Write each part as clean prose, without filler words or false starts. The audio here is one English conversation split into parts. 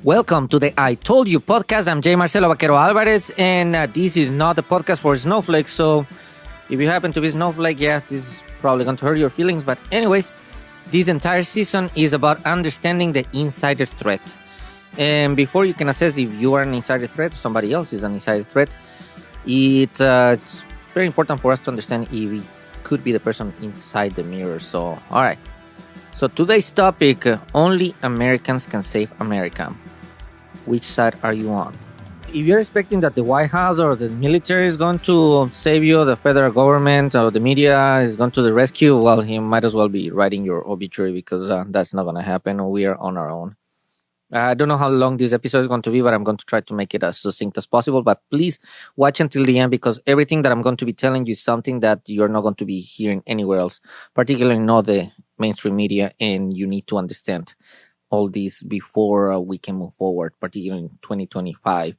Welcome to the I Told You podcast. I'm J. Marcelo Vaquero Alvarez, and this is not a podcast for snowflakes. So if you happen to be a snowflake, this is probably going to hurt your feelings. But anyways, this entire season is about understanding the insider threat. And before you can assess if you are an insider threat or somebody else is an insider threat, it's very important for us to understand if we could be the person inside the mirror. So, all right. So today's topic, only Americans can save America. Which side are you on? If you're expecting that the White House or the military is going to save you, the federal government or the media is going to the rescue, well, you might as well be writing your obituary because that's not going to happen. We are on our own. I don't know how long this episode is going to be, but I'm going to try to make it as succinct as possible. But please watch until the end because everything that I'm going to be telling you is something that you're not going to be hearing anywhere else, particularly not the mainstream media, and you need to understand all this before we can move forward, particularly in 2025.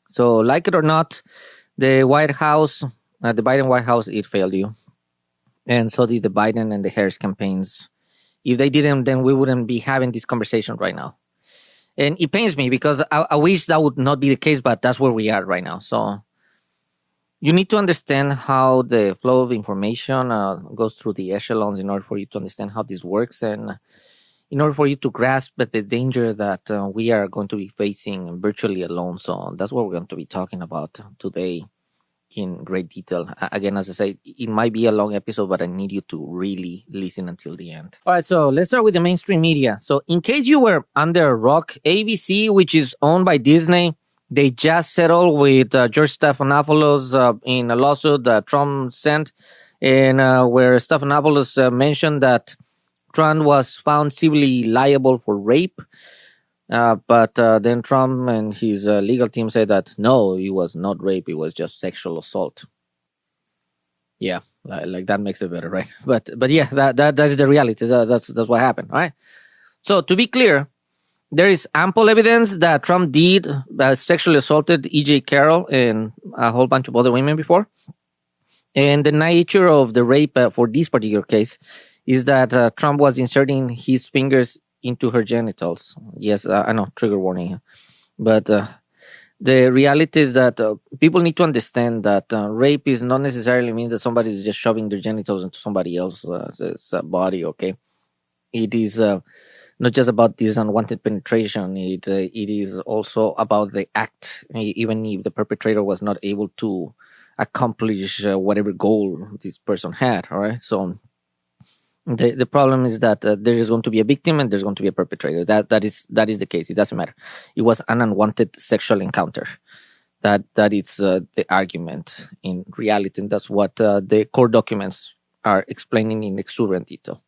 So, like it or not, the White House, the Biden White House, it failed you. And so did the Biden and the Harris campaigns. If they didn't, then we wouldn't be having this conversation right now. And it pains me because I wish that would not be the case, but that's where we are right now. So you need to understand how the flow of information goes through the echelons in order for you to understand how this works and in order for you to grasp the danger that we are going to be facing virtually alone. So that's what we're going to be talking about today in great detail. Again, as I say, it might be a long episode, but I need you to really listen until the end. All right, so let's start with the mainstream media. So in case you were under a rock, ABC, which is owned by Disney, they just settled with George Stephanopoulos in a lawsuit that Trump sent, and where Stephanopoulos mentioned that Trump was found civilly liable for rape. But then Trump and his legal team said that no, it was not rape, it was just sexual assault. Yeah, like that makes it better, right? But yeah, that is the reality. That's what happened, right? So to be clear, there is ample evidence that Trump did sexually assaulted E.J. Carroll and a whole bunch of other women before. And the nature of the rape for this particular case is that Trump was inserting his fingers into her genitals. Yes, I know, trigger warning. But the reality is that people need to understand that rape is not necessarily mean that somebody is just shoving their genitals into somebody else's body, okay? It is not just about this unwanted penetration. It is also about the act, even if the perpetrator was not able to accomplish whatever goal this person had, all right? So the problem is that there is going to be a victim and there's going to be a perpetrator. That is the case. It doesn't matter. It was an unwanted sexual encounter. That is the argument in reality, and that's what the court documents are explaining in exuberant detail.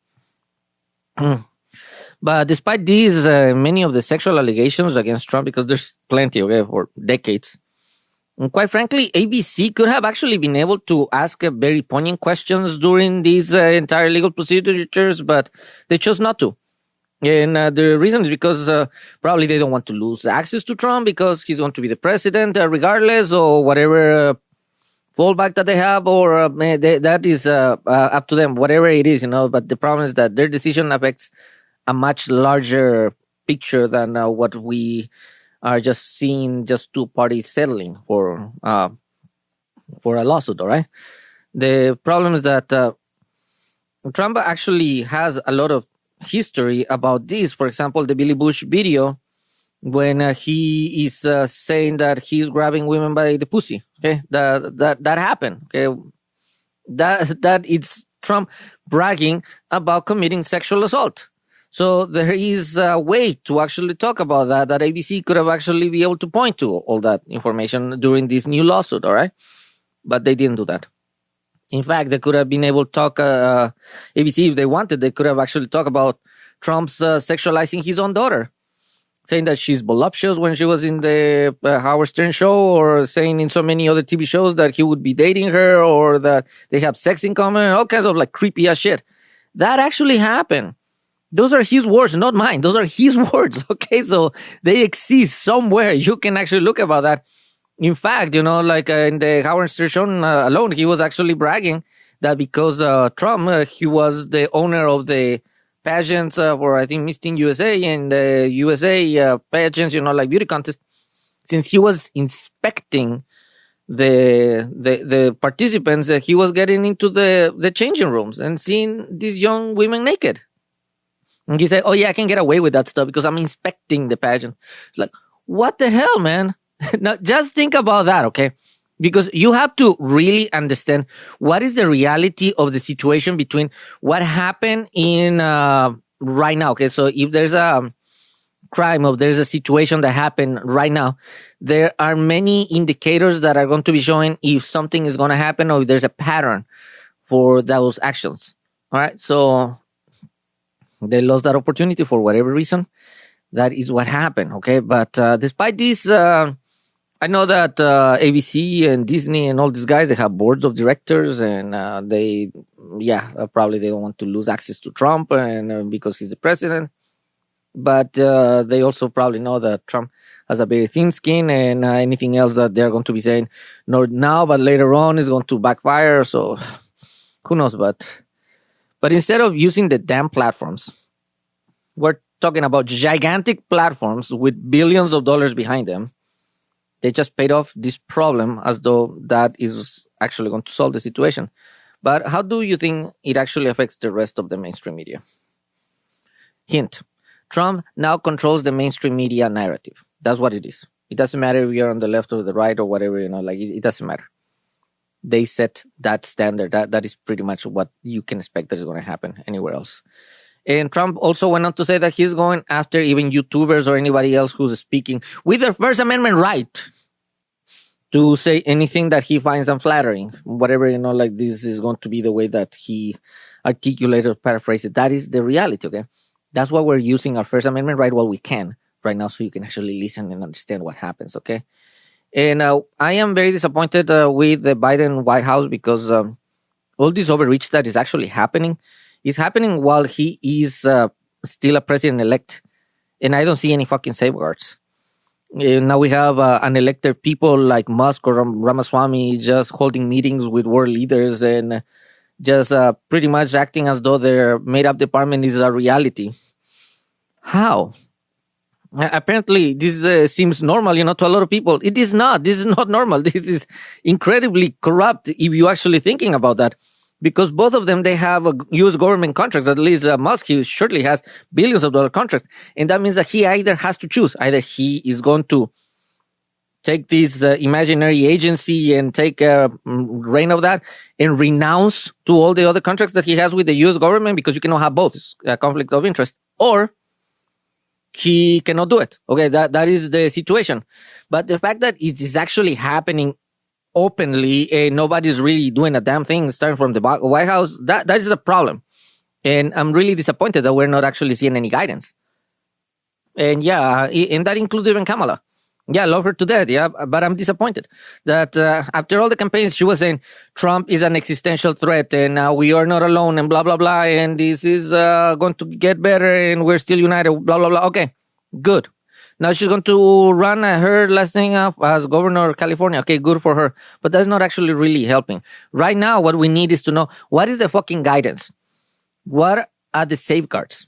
But despite these, many of the sexual allegations against Trump, because there's plenty, okay, for decades. And quite frankly, ABC could have actually been able to ask very poignant questions during these entire legal procedures, but they chose not to. And the reason is because probably they don't want to lose access to Trump because he's going to be the president regardless, or whatever fallback that they have, or that is up to them, whatever it is, But the problem is that their decision affects a much larger picture than what we are just seeing just two parties settling for a lawsuit, all right? The problem is that Trump actually has a lot of history about this. For example, the Billy Bush video when he is saying that he's grabbing women by the pussy, okay? That happened, okay? That it's Trump bragging about committing sexual assault. So there is a way to actually talk about that ABC could have actually be able to point to all that information during this new lawsuit, all right? But they didn't do that. In fact, they could have been able to talk, ABC, if they wanted, they could have actually talked about Trump's sexualizing his own daughter, saying that she's voluptuous when she was in the Howard Stern show, or saying in so many other TV shows that he would be dating her, or that they have sex in common, all kinds of like creepy ass shit. That actually happened. Those are his words, not mine. Those are his words, okay? So they exist somewhere. You can actually look about that. In fact, like in the Howard Stern show alone, he was actually bragging that because Trump, he was the owner of the pageants for, I think, Miss Teen USA and USA pageants, like beauty contests. Since he was inspecting the participants, he was getting into the changing rooms and seeing these young women naked. And he said, "Oh yeah, I can get away with that stuff because I'm inspecting the pageant." It's like, what the hell, man? Now just think about that, okay? Because you have to really understand what is the reality of the situation between what happened in right now. Okay, so if there's a crime or there's a situation that happened right now, there are many indicators that are going to be showing if something is going to happen or if there's a pattern for those actions. All right, so they lost that opportunity for whatever reason. That is what happened. Okay, but despite this, I know that ABC and Disney and all these guys, they have boards of directors, and probably they don't want to lose access to Trump, and because he's the president. But they also probably know that Trump has a very thin skin, and anything else that they're going to be saying, not now, but later on, is going to backfire. So who knows? But instead of using the damn platforms, we're talking about gigantic platforms with billions of dollars behind them. They just paid off this problem as though that is actually going to solve the situation. But how do you think it actually affects the rest of the mainstream media? Hint. Trump now controls the mainstream media narrative. That's what it is. It doesn't matter if you're on the left or the right or whatever, it doesn't matter. They set that standard. That is pretty much what you can expect that is going to happen anywhere else. And Trump also went on to say that he's going after even YouTubers or anybody else who's speaking with their First Amendment right to say anything that he finds unflattering. Whatever, this is going to be the way that he articulated or paraphrased it. That is the reality, okay? That's why we're using our First Amendment right while we can right now, so you can actually listen and understand what happens, okay? And I am very disappointed with the Biden White House because all this overreach that is actually happening is happening while he is still a president-elect. And I don't see any fucking safeguards. Now we have unelected people like Musk or Ramaswamy just holding meetings with world leaders and just pretty much acting as though their made-up department is a reality. How? Apparently, this seems normal, to a lot of people. It is not. This is not normal. This is incredibly corrupt if you're actually thinking about that. Because both of them, they have U.S. government contracts. At least Musk, he surely has billions of dollar contracts. And that means that he either has to choose. Either he is going to take this imaginary agency and take reign of that and renounce to all the other contracts that he has with the U.S. government, because you cannot have both. It's a conflict of interest. Or he cannot do it. Okay, that is the situation. But the fact that it is actually happening openly and nobody's really doing a damn thing starting from the White House, that is a problem. And I'm really disappointed that we're not actually seeing any guidance. And and that includes even Kamala. Yeah, I love her to death, but I'm disappointed that after all the campaigns, she was saying Trump is an existential threat and we are not alone and blah, blah, blah, and this is going to get better and we're still united, blah, blah, blah. Okay, good. Now she's going to run her last thing up as governor of California. Okay, good for her. But that's not actually really helping. Right now, what we need is to know, what is the fucking guidance? What are the safeguards?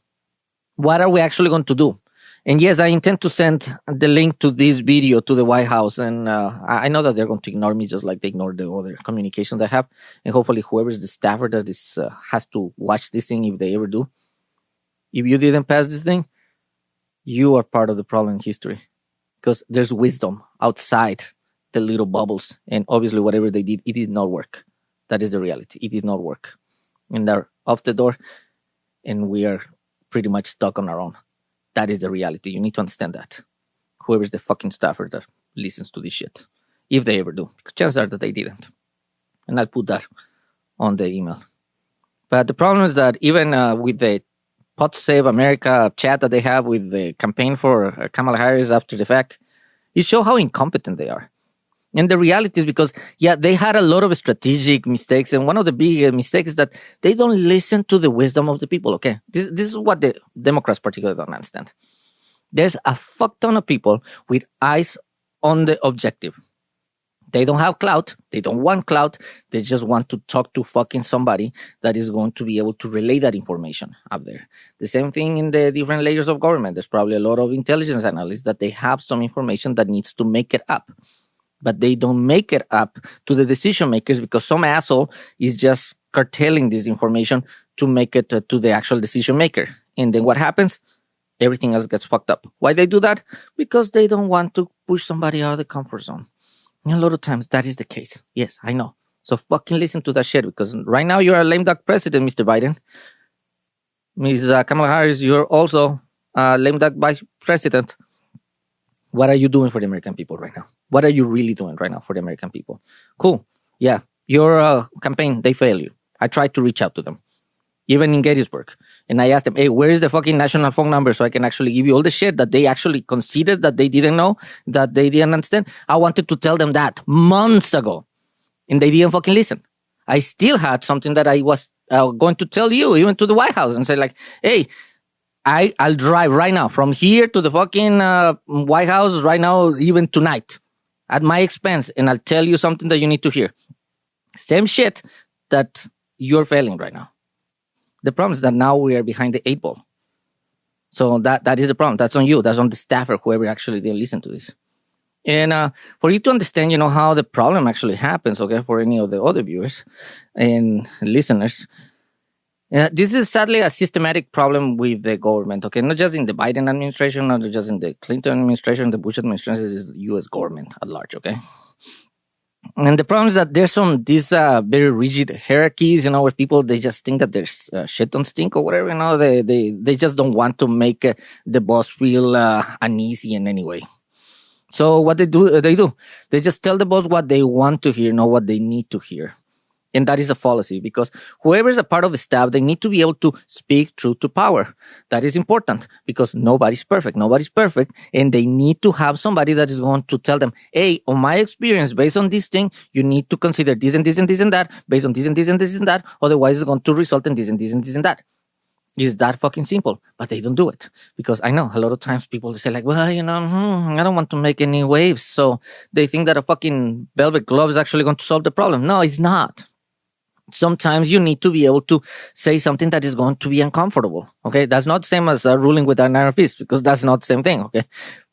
What are we actually going to do? And yes, I intend to send the link to this video to the White House. And I know that they're going to ignore me just like they ignored the other communications I have. And hopefully whoever's the staffer that is, has to watch this thing, if they ever do. If you didn't pass this thing, you are part of the problem in history. Because there's wisdom outside the little bubbles. And obviously whatever they did, it did not work. That is the reality. It did not work. And they're off the door. And we are pretty much stuck on our own. That is the reality. You need to understand that. Whoever's the fucking staffer that listens to this shit. If they ever do. Because chances are that they didn't. And I'll put that on the email. But the problem is that even with the Pot Save America chat that they have with the campaign for Kamala Harris after the fact, it shows how incompetent they are. And the reality is because, they had a lot of strategic mistakes. And one of the big mistakes is that they don't listen to the wisdom of the people, okay? This is what the Democrats particularly don't understand. There's a fuck ton of people with eyes on the objective. They don't have clout. They don't want clout. They just want to talk to fucking somebody that is going to be able to relay that information up there. The same thing in the different layers of government. There's probably a lot of intelligence analysts that they have some information that needs to make it up. But they don't make it up to the decision makers because some asshole is just curtailing this information to make it to the actual decision maker. And then what happens? Everything else gets fucked up. Why they do that? Because they don't want to push somebody out of the comfort zone. And a lot of times that is the case. Yes, I know. So fucking listen to that shit because right now you're a lame duck president, Mr. Biden. Ms. Kamala Harris, you're also a lame duck vice president. What are you doing for the American people right now? What are you really doing right now for the American people? Cool. Yeah, your campaign, they fail you. I tried to reach out to them, even in Gettysburg. And I asked them, hey, where is the fucking national phone number so I can actually give you all the shit that they actually conceded that they didn't know, that they didn't understand? I wanted to tell them that months ago, and they didn't fucking listen. I still had something that I was going to tell you, even to the White House, and say like, hey, I'll drive right now from here to the fucking White House right now, even tonight, at my expense, and I'll tell you something that you need to hear. Same shit that you're failing right now. The problem is that now we are behind the 8 ball. So that is the problem. That's on you. That's on the staff or whoever actually didn't listen to this. And for you to understand, how the problem actually happens, okay, for any of the other viewers and listeners, this is sadly a systematic problem with the government, okay? Not just in the Biden administration, not just in the Clinton administration, the Bush administration, is the U.S. government at large, okay? And the problem is that there's these very rigid hierarchies, where people, they just think that there's shit don't stink or whatever, they just don't want to make the boss feel uneasy in any way. So what they do, they just tell the boss what they want to hear, not what they need to hear. And that is a fallacy because whoever is a part of the staff, they need to be able to speak truth to power. That is important because nobody's perfect. Nobody's perfect. And they need to have somebody that is going to tell them, hey, on my experience, based on this thing, you need to consider this and this and this and that, based on this and this and this and that. Otherwise, it's going to result in this and this and this and that. It's that fucking simple, but they don't do it because I know a lot of times people say like, well, I don't want to make any waves. So they think that a fucking velvet glove is actually going to solve the problem. No, it's not. Sometimes you need to be able to say something that is going to be uncomfortable. Okay. That's not the same as ruling with an iron fist because that's not the same thing. Okay.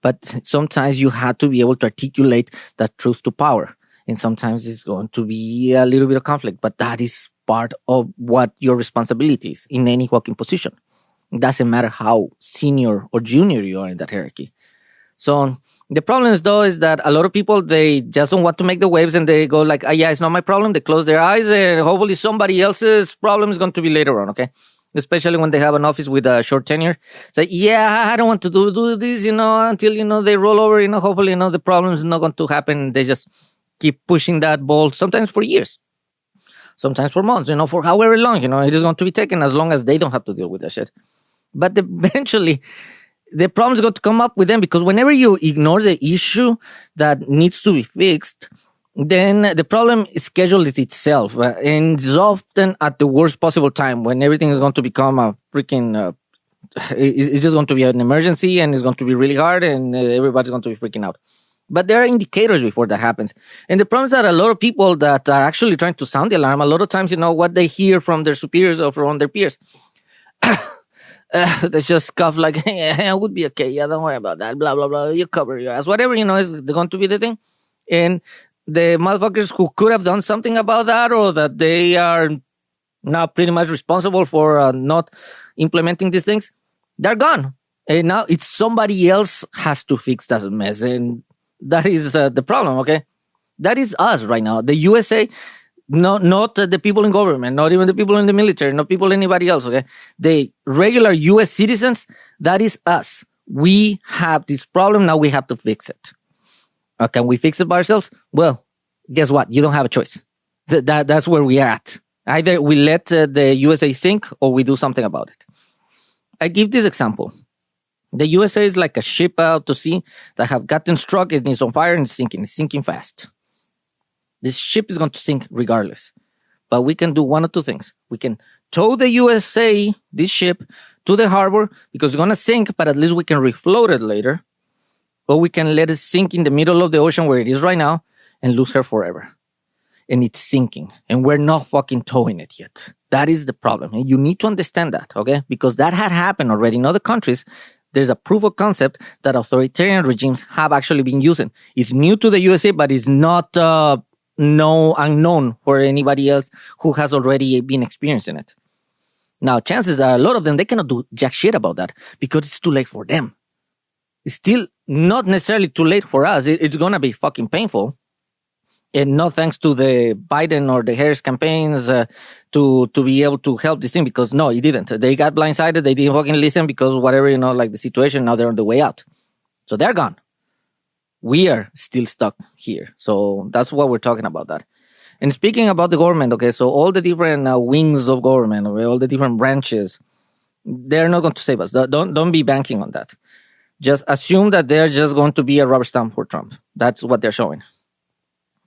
But sometimes you have to be able to articulate that truth to power. And sometimes it's going to be a little bit of conflict, but that is part of what your responsibility is in any fucking position. It doesn't matter how senior or junior you are in that hierarchy. So the problem is, though, is that a lot of people, they just don't want to make the waves and they go like, yeah, it's not my problem. They close their eyes and hopefully somebody else's problem is going to be later on, okay? Especially when they have an office with a short tenure. Say, yeah, I don't want to do this, until, they roll over, hopefully, the problem is not going to happen. They just keep pushing that ball, sometimes for years, sometimes for months, for however long, it is going to be taken as long as they don't have to deal with that shit. But eventually, the problem is going to come up with them because whenever you ignore the issue that needs to be fixed, then the problem schedules itself. And it's often at the worst possible time when everything is going to become a freaking, it's just going to be an emergency and it's going to be really hard and everybody's going to be freaking out. But there are indicators before that happens. And the problem is that a lot of people that are actually trying to sound the alarm, a lot of times, what they hear from their superiors or from their peers, they just scoff like, hey, it would be okay. Yeah, don't worry about that. Blah, blah, blah. You cover your ass. Whatever, is going to be the thing. And the motherfuckers who could have done something about that or that they are now pretty much responsible for not implementing these things, they're gone. And now it's somebody else has to fix that mess. And that is the problem, okay? That is us right now. The USA, not the people in government, not even the people in the military, not people anybody else, okay? The regular US citizens, that is us. We have this problem, now we have to fix it. Can we fix it by ourselves? Well, guess what? You don't have a choice. That's where we are at. Either we let the USA sink or we do something about it. I give this example. The USA is like a ship out to sea that have gotten struck and is on fire and it's sinking fast. This ship is going to sink regardless. But we can do one or two things. We can tow the USA, this ship, to the harbor because it's going to sink, but at least we can refloat it later. Or we can let it sink in the middle of the ocean where it is right now. and lose her forever. And it's sinking, and we're not fucking towing it yet. That is the problem. And you need to understand that, okay? Because that had happened already in other countries. There's a proof of concept that authoritarian regimes have actually been using. It's new to the USA, but it's not unknown for anybody else who has already been experiencing it. Now, chances are a lot of them, they cannot do jack shit about that because it's too late for them. It's still not necessarily too late for us. It's going to be fucking painful. And no thanks to the Biden or the Harris campaigns to be able to help this thing, because no, it didn't. They got blindsided. They didn't fucking listen because whatever, like the situation, now they're on the way out. So they're gone. We are still stuck here. So that's what we're talking about that. And speaking about the government, okay, so all the different wings of government, okay, all the different branches, they're not going to save us. Don't be banking on that. Just assume that they're just going to be a rubber stamp for Trump. That's what they're showing.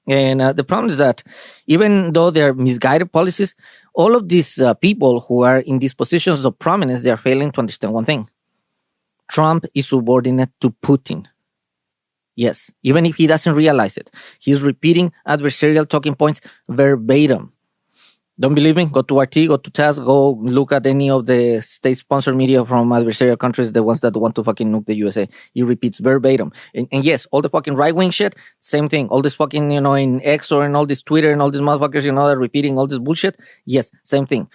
And the problem is that even though they're misguided policies, all of these people who are in these positions of prominence, they're failing to understand one thing. Trump is subordinate to Putin. Yes, even if he doesn't realize it. He's repeating adversarial talking points verbatim. Don't believe me? Go to RT, go to TASS, go look at any of the state-sponsored media from adversarial countries, the ones that want to fucking nuke the USA. He repeats verbatim. And yes, all the fucking right-wing shit, same thing. All this fucking, in X or in all this Twitter and all these motherfuckers, they're repeating all this bullshit. Yes, same thing.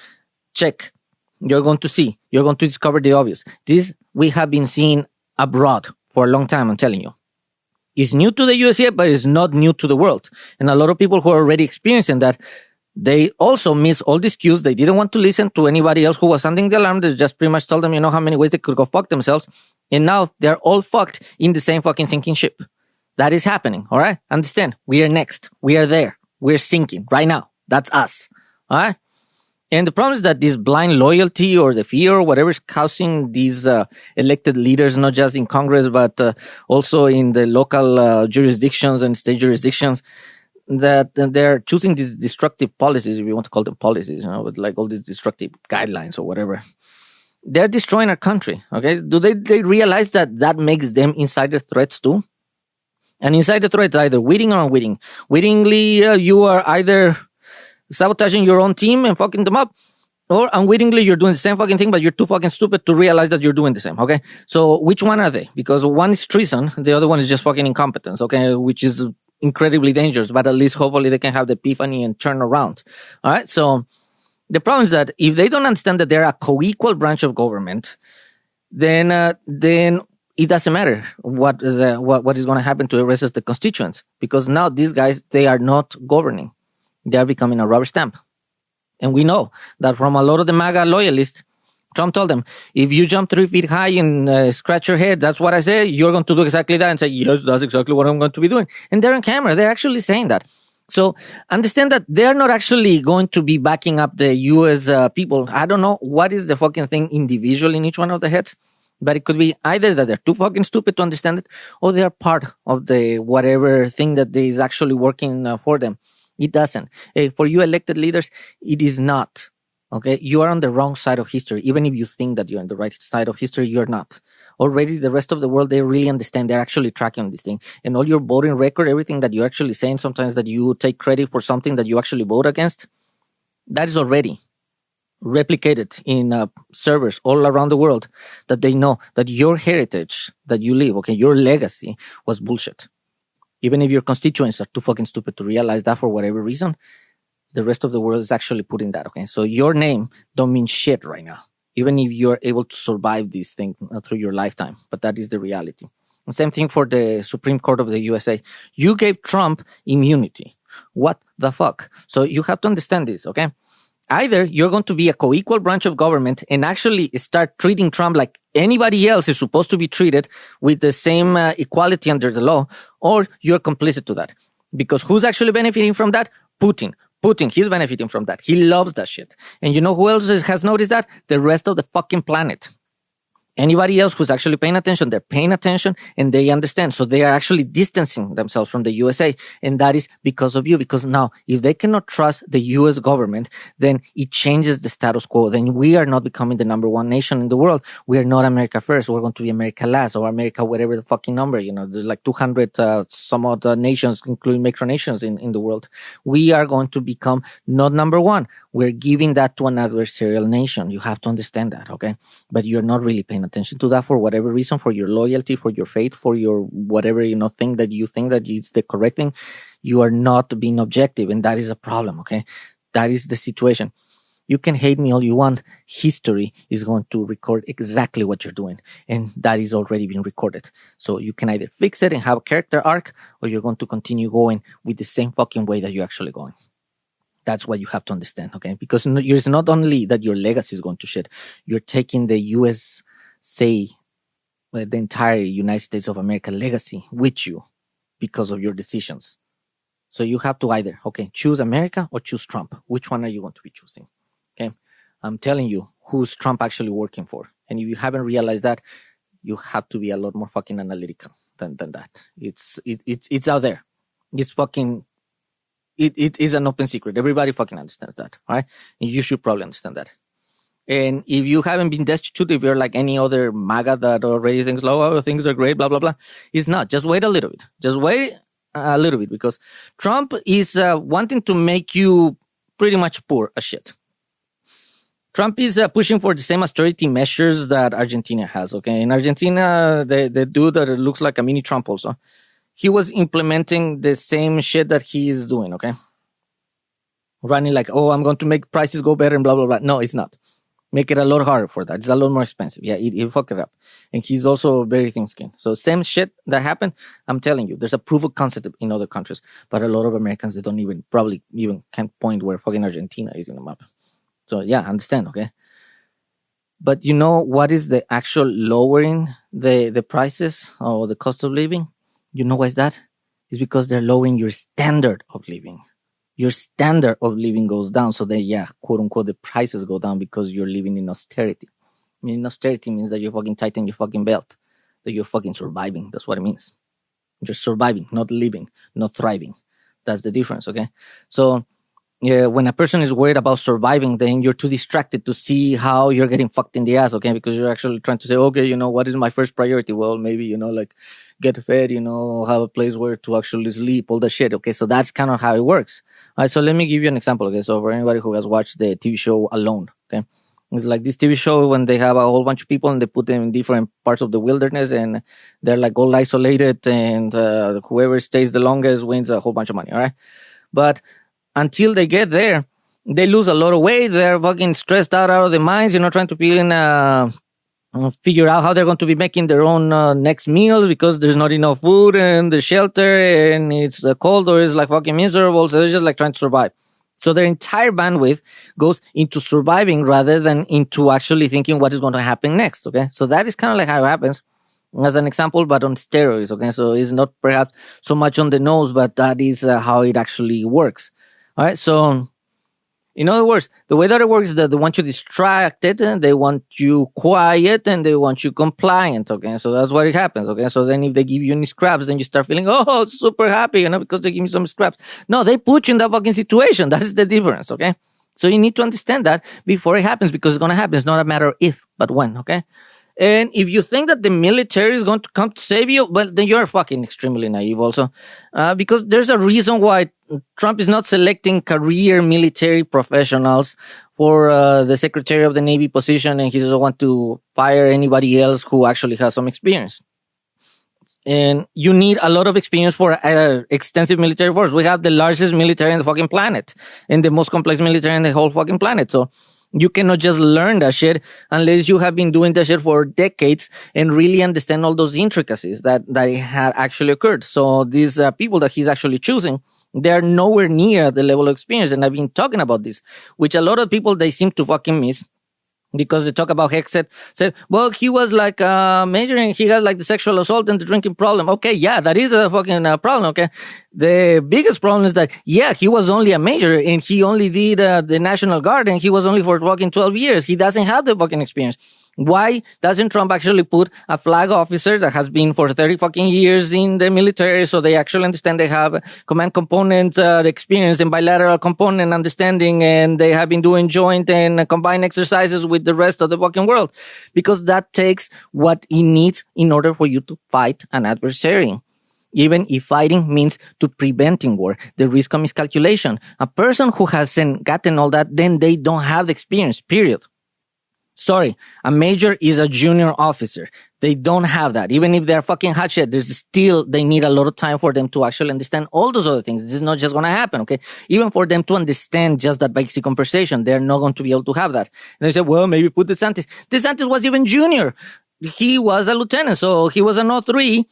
Check. You're going to see. You're going to discover the obvious. This we have been seeing abroad for a long time, I'm telling you. It's new to the USA, but it's not new to the world. And a lot of people who are already experiencing that, they also miss all these cues. They didn't want to listen to anybody else who was sounding the alarm. They just pretty much told them, how many ways they could go fuck themselves. And now they're all fucked in the same fucking sinking ship. That is happening, all right? Understand, we are next. We are there. We're sinking right now. That's us, all right? And the problem is that this blind loyalty or the fear or whatever is causing these elected leaders, not just in Congress, but also in the local jurisdictions and state jurisdictions, that they're choosing these destructive policies, if you want to call them policies, with like all these destructive guidelines or whatever. They're destroying our country, okay? Do they realize that makes them insider threats too? And insider threats, either witting or unwitting. Wittingly, you are either sabotaging your own team and fucking them up, or unwittingly, you're doing the same fucking thing, but you're too fucking stupid to realize that you're doing the same, okay? So which one are they? Because one is treason, the other one is just fucking incompetence, okay? Which is incredibly dangerous, but at least hopefully they can have the epiphany and turn around. All right. So the problem is that if they don't understand that they're a co-equal branch of government, then it doesn't matter what is going to happen to the rest of the constituents, because now these guys, they are not governing. They are becoming a rubber stamp. And we know that from a lot of the MAGA loyalists, Trump told them, if you jump 3 feet high and scratch your head, that's what I say, you're going to do exactly that, and say, yes, that's exactly what I'm going to be doing. And they're on camera. They're actually saying that. So understand that they're not actually going to be backing up the U.S. People. I don't know what is the fucking thing individual in each one of the heads, but it could be either that they're too fucking stupid to understand it, or they are part of the whatever thing that is actually working for them. It doesn't. For you elected leaders, it is not. Okay, you are on the wrong side of history. Even if you think that you're on the right side of history, you're not. Already, the rest of the world, they really understand. They're actually tracking this thing. And all your voting record, everything that you're actually saying, sometimes that you take credit for something that you actually vote against, that is already replicated in servers all around the world, that they know that your heritage that you live, okay, your legacy was bullshit. Even if your constituents are too fucking stupid to realize that for whatever reason, the rest of the world is actually putting that, okay? So your name don't mean shit right now, even if you're able to survive this thing through your lifetime. But that is the reality. And same thing for the Supreme Court of the USA. You gave Trump immunity. What the fuck? So you have to understand this, okay? Either you're going to be a co-equal branch of government and actually start treating Trump like anybody else is supposed to be treated with the same equality under the law, or you're complicit to that. Because who's actually benefiting from that? Putin. Putin, he's benefiting from that. He loves that shit. And you know who else has noticed that? The rest of the fucking planet. Anybody else who's actually paying attention, they're paying attention and they understand. So they are actually distancing themselves from the USA. And that is because of you. Because now, if they cannot trust the US government, then it changes the status quo. Then we are not becoming the number one nation in the world. We are not America first. We're going to be America last, or America, whatever the fucking number. There's like 200 some other nations, including micronations in the world. We are going to become not number one. We're giving that to an adversarial nation. You have to understand that, okay? But you're not really paying attention to that for whatever reason, for your loyalty, for your faith, for your whatever, thing that you think that it's the correct thing. You are not being objective, and that is a problem, okay? That is the situation. You can hate me all you want. History is going to record exactly what you're doing, and that is already been recorded. So you can either fix it and have a character arc, or you're going to continue going with the same fucking way that you're actually going. That's what you have to understand, okay? Because it's not only that your legacy is going to shit. You're taking the US, say, the entire United States of America legacy with you because of your decisions. So you have to either, okay, choose America or choose Trump. Which one are you going to be choosing? Okay? I'm telling you who's Trump actually working for. And if you haven't realized that, you have to be a lot more fucking analytical than that. It's out there. It's fucking... It is an open secret. Everybody fucking understands that, all right? And you should probably understand that. And if you haven't been destitute, if you're like any other MAGA that already thinks, oh, things are great, blah, blah, blah, it's not. Just wait a little bit. Just wait a little bit, because Trump is wanting to make you pretty much poor as shit. Trump is pushing for the same austerity measures that Argentina has, okay? In Argentina, the dude that looks like a mini Trump also, he was implementing the same shit that he is doing, okay? Running like, oh, I'm going to make prices go better and blah, blah, blah. No, it's not. Make it a lot harder for that. It's a lot more expensive. Yeah, he fucked it up. And he's also very thin-skinned. So same shit that happened, I'm telling you, there's a proof of concept in other countries. But a lot of Americans, they don't probably can't point where fucking Argentina is in the map. So yeah, understand, okay? But you know what is the actual lowering the prices or the cost of living? You know why is that? It's because they're lowering your standard of living. Your standard of living goes down. So then, yeah, quote unquote, the prices go down because you're living in austerity. I mean, austerity means that you're fucking tighten your fucking belt, that you're fucking surviving. That's what it means. You're surviving, not living, not thriving. That's the difference, okay? So, yeah, when a person is worried about surviving, then you're too distracted to see how you're getting fucked in the ass, okay? Because you're actually trying to say, okay, what is my first priority? Well, maybe, like get fed, have a place where to actually sleep, all that shit, okay? So that's kind of how it works. All right, so let me give you an example, okay? So for anybody who has watched the TV show Alone, okay? It's like this TV show when they have a whole bunch of people and they put them in different parts of the wilderness and they're like all isolated and whoever stays the longest wins a whole bunch of money, all right? But until they get there, they lose a lot of weight. They're fucking stressed out of their minds, trying to figure out how they're going to be making their own next meal because there's not enough food and the shelter and it's cold or it's like fucking miserable. So they're just like trying to survive. So their entire bandwidth goes into surviving rather than into actually thinking what is going to happen next. Okay. So that is kind of like how it happens as an example, but on steroids. Okay. So it's not perhaps so much on the nose, but that is how it actually works. All right, so in other words, the way that it works is that they want you distracted, and they want you quiet, and they want you compliant, okay? So that's what it happens, okay? So then if they give you any scraps, then you start feeling, oh, super happy, because they give me some scraps. No, they put you in that fucking situation. That is the difference, okay? So you need to understand that before it happens, because it's going to happen. It's not a matter of if, but when, okay? And if you think that the military is going to come to save you, well, then you're fucking extremely naive also. Because there's a reason why Trump is not selecting career military professionals for the Secretary of the Navy position, and he doesn't want to fire anybody else who actually has some experience. And you need a lot of experience for an extensive military force. We have the largest military in the fucking planet and the most complex military in the whole fucking planet. So you cannot just learn that shit unless you have been doing that shit for decades and really understand all those intricacies that had actually occurred. So these people that he's actually choosing, they're nowhere near the level of experience. And I've been talking about this, which a lot of people, they seem to fucking miss. Because they talk about Hexet, say, well, he was like majoring, he has like the sexual assault and the drinking problem. Okay, yeah, that is a fucking problem, okay? The biggest problem is that, yeah, he was only a major and he only did the National Guard and he was only for fucking 12 years. He doesn't have the fucking experience. Why doesn't Trump actually put a flag officer that has been for 30 fucking years in the military so they actually understand they have command component experience and bilateral component understanding, and they have been doing joint and combined exercises with the rest of the fucking world? Because that takes what it needs in order for you to fight an adversary. Even if fighting means to preventing war, the risk of miscalculation. A person who hasn't gotten all that, then they don't have the experience, period. Sorry, a major is a junior officer. They don't have that. Even if they're fucking hot shit, they need a lot of time for them to actually understand all those other things. This is not just going to happen, okay? Even for them to understand just that basic conversation, they're not going to be able to have that. And they say, well, maybe put DeSantis. DeSantis was even junior. He was a lieutenant, so he was an 03.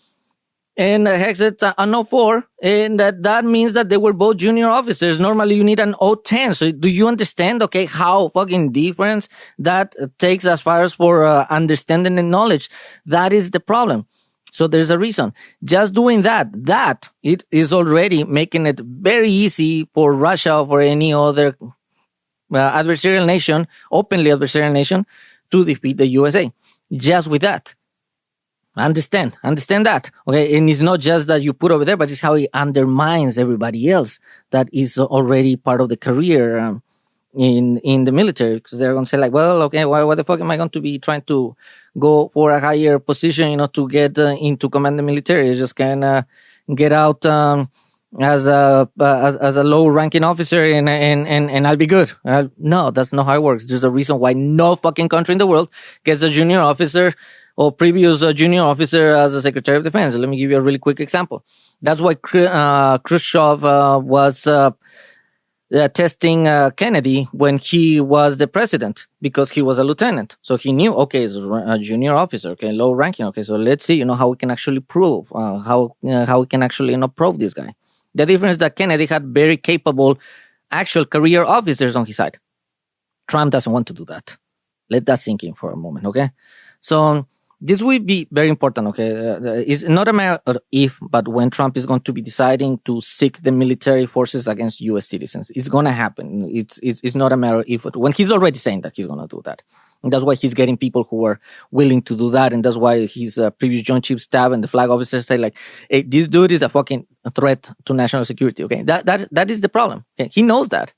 And Hex, it's an 04, and that means that they were both junior officers. Normally, you need an 010. So do you understand, okay, how fucking difference that takes as far as for understanding and knowledge? That is the problem. So there's a reason. Just doing that it is already making it very easy for Russia or for any other adversarial nation, openly adversarial nation, to defeat the USA. Just with that. Understand that, okay? And it's not just that you put over there, but it's how it undermines everybody else that is already part of the career in the military, because they're going to say like, well, okay, why the fuck am I going to be trying to go for a higher position, to get into command the military? You just can get out as a low-ranking officer and I'll be good. No, that's not how it works. There's a reason why no fucking country in the world gets a junior officer or previous junior officer as a Secretary of Defense. Let me give you a really quick example. That's why Khrushchev was testing Kennedy when he was the president, because he was a lieutenant. So he knew, okay, it's a junior officer, okay, low ranking. Okay, so let's see, how we can actually prove, how we can actually, probe this guy. The difference is that Kennedy had very capable actual career officers on his side. Trump doesn't want to do that. Let that sink in for a moment, okay? So this will be very important, okay? It's not a matter of if, but when Trump is going to be deciding to seek the military forces against U.S. citizens. It's going to happen. It's not a matter of if, but when he's already saying that he's going to do that. And that's why he's getting people who are willing to do that. And that's why his previous Joint Chiefs Staff and the flag officers say like, hey, this dude is a fucking threat to national security, okay? That is the problem. Okay? He knows that.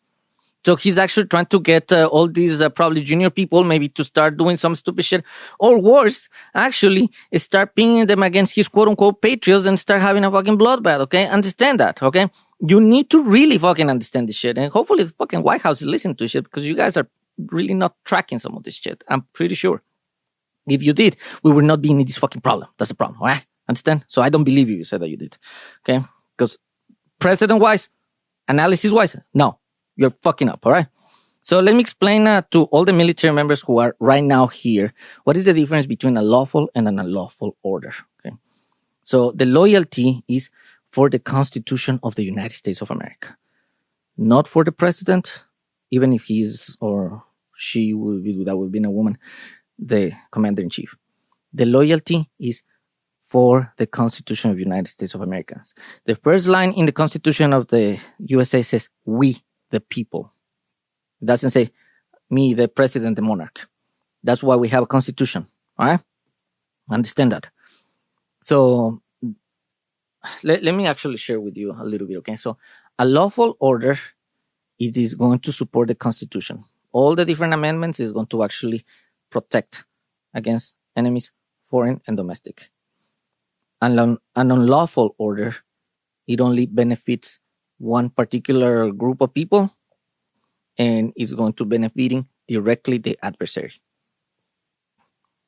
So he's actually trying to get all these probably junior people maybe to start doing some stupid shit. Or worse, actually, start pinning them against his quote-unquote patriots and start having a fucking bloodbath, okay? Understand that, okay? You need to really fucking understand this shit. And hopefully the fucking White House is listening to shit, because you guys are really not tracking some of this shit. I'm pretty sure. If you did, we would not be in this fucking problem. That's the problem, all right? Understand? So I don't believe you said that you did, okay? Because president-wise, analysis-wise, no. You're fucking up, all right? So let me explain to all the military members who are right now here, what is the difference between a lawful and an unlawful order, okay? So the loyalty is for the Constitution of the United States of America, not for the president, even if he's or she will be, that would be a woman, the commander-in-chief. The loyalty is for the Constitution of the United States of America. The first line in the Constitution of the USA says, we, the people. It doesn't say me, the president, the monarch. That's why we have a constitution. All right? Understand that. So let me actually share with you a little bit. Okay. So a lawful order, it is going to support the constitution. All the different amendments is going to actually protect against enemies, foreign and domestic. An unlawful order, it only benefits one particular group of people, and it's going to benefiting directly the adversary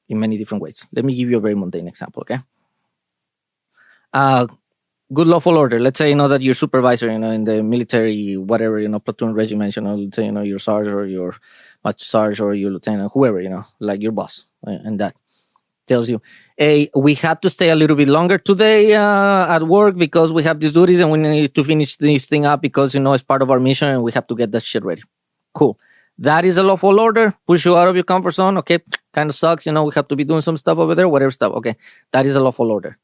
in many different ways. Let me give you a very mundane example, okay? Good lawful order. Let's say, that your supervisor, in the military, whatever, platoon regiment, let's say, your sergeant or your master sergeant or your lieutenant, whoever, like your boss, and that tells you, hey, we have to stay a little bit longer today at work because we have these duties and we need to finish this thing up because, it's part of our mission and we have to get that shit ready. Cool. That is a lawful order. Push you out of your comfort zone. Okay. Kind of sucks. We have to be doing some stuff over there, whatever stuff. Okay. That is a lawful order.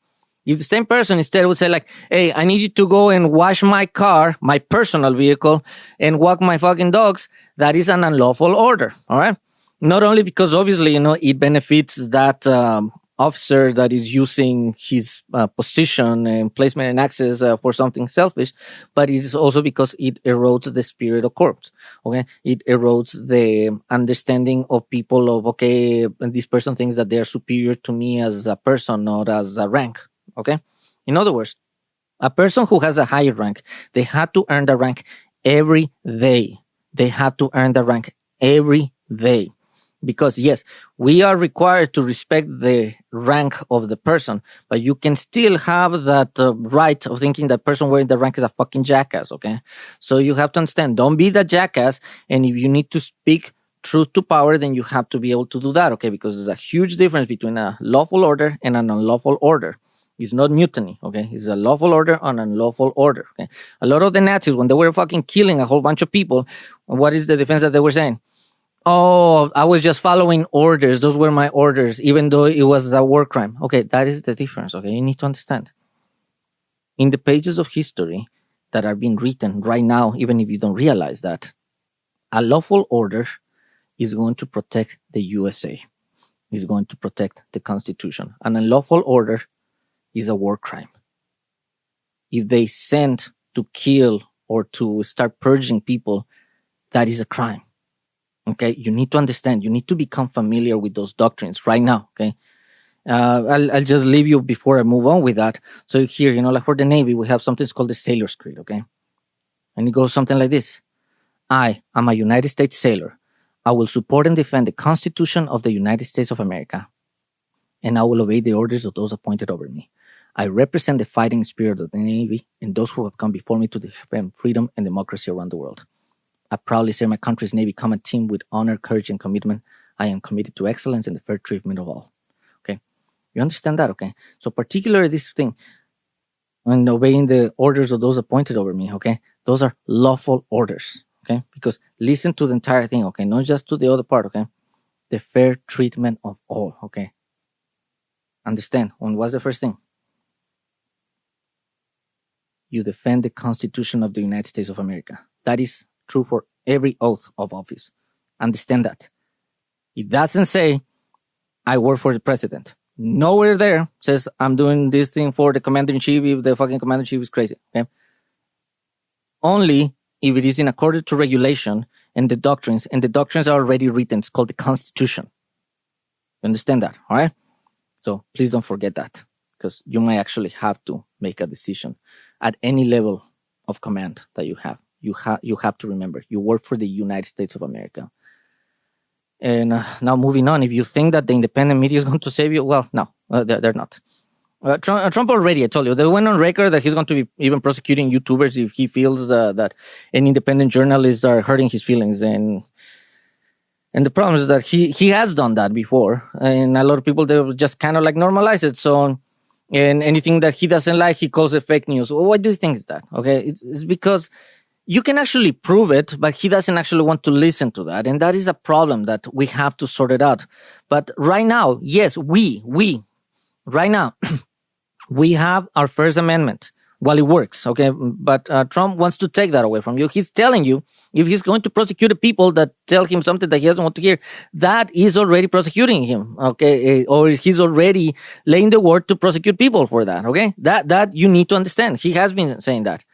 If the same person instead would say like, hey, I need you to go and wash my car, my personal vehicle, and walk my fucking dogs, that is an unlawful order. All right. Not only because obviously, it benefits that officer that is using his position and placement and access for something selfish, but it is also because it erodes the spirit of corps. Okay, it erodes the understanding of people of, okay, this person thinks that they are superior to me as a person, not as a rank. Okay, in other words, a person who has a higher rank, they had to earn the rank every day. They had to earn the rank every day. Because yes, we are required to respect the rank of the person, but you can still have that right of thinking that person wearing the rank is a fucking jackass, okay? So you have to understand, don't be the jackass, and if you need to speak truth to power, then you have to be able to do that, okay? Because there's a huge difference between a lawful order and an unlawful order. It's not mutiny, okay? It's a lawful order on an unlawful order, okay? A lot of the Nazis, when they were fucking killing a whole bunch of people, what is the defense that they were saying? Oh, I was just following orders. Those were my orders, even though it was a war crime. Okay, that is the difference. Okay, you need to understand. In the pages of history that are being written right now, even if you don't realize that, a lawful order is going to protect the USA, is going to protect the Constitution. An unlawful order is a war crime. If they send to kill or to start purging people, that is a crime. Okay, you need to understand. You need to become familiar with those doctrines right now. Okay, I'll just leave you before I move on with that. So here, like for the Navy, we have something called the Sailor's Creed. Okay, and it goes something like this: I am a United States sailor. I will support and defend the Constitution of the United States of America, and I will obey the orders of those appointed over me. I represent the fighting spirit of the Navy and those who have come before me to defend freedom and democracy around the world. I proudly serve my country's Navy command team with honor, courage, and commitment. I am committed to excellence and the fair treatment of all. Okay, you understand that? Okay, so particularly this thing, when obeying the orders of those appointed over me. Okay, those are lawful orders. Okay, because listen to the entire thing. Okay, not just to the other part. Okay, the fair treatment of all. Okay, understand? What's the first thing? You defend the Constitution of the United States of America. That is true for every oath of office. Understand that. It doesn't say, I work for the president. Nowhere there says, I'm doing this thing for the commander-in-chief if the fucking commander-in-chief is crazy. Okay? Only if it is in accordance to regulation and the doctrines are already written. It's called the Constitution. You understand that? All right? So please don't forget that, because you might actually have to make a decision at any level of command that you have. You have to remember, you work for the United States of America. And now moving on, if you think that the independent media is going to save you, well, no, they're not. Trump already, I told you, they went on record that he's going to be even prosecuting YouTubers if he feels that an independent journalists are hurting his feelings. And the problem is that he has done that before. And a lot of people, they just kind of like normalize it. So, and anything that he doesn't like, he calls it fake news. Well, why do you think is that? Okay, it's because you can actually prove it, but he doesn't actually want to listen to that. And that is a problem that we have to sort it out. But right now, yes, right now, we have our First Amendment. Well, it works, okay? But Trump wants to take that away from you. He's telling you, if he's going to prosecute the people that tell him something that he doesn't want to hear, that is already prosecuting him, okay? Or he's already laying the word to prosecute people for that, okay? That you need to understand. He has been saying that.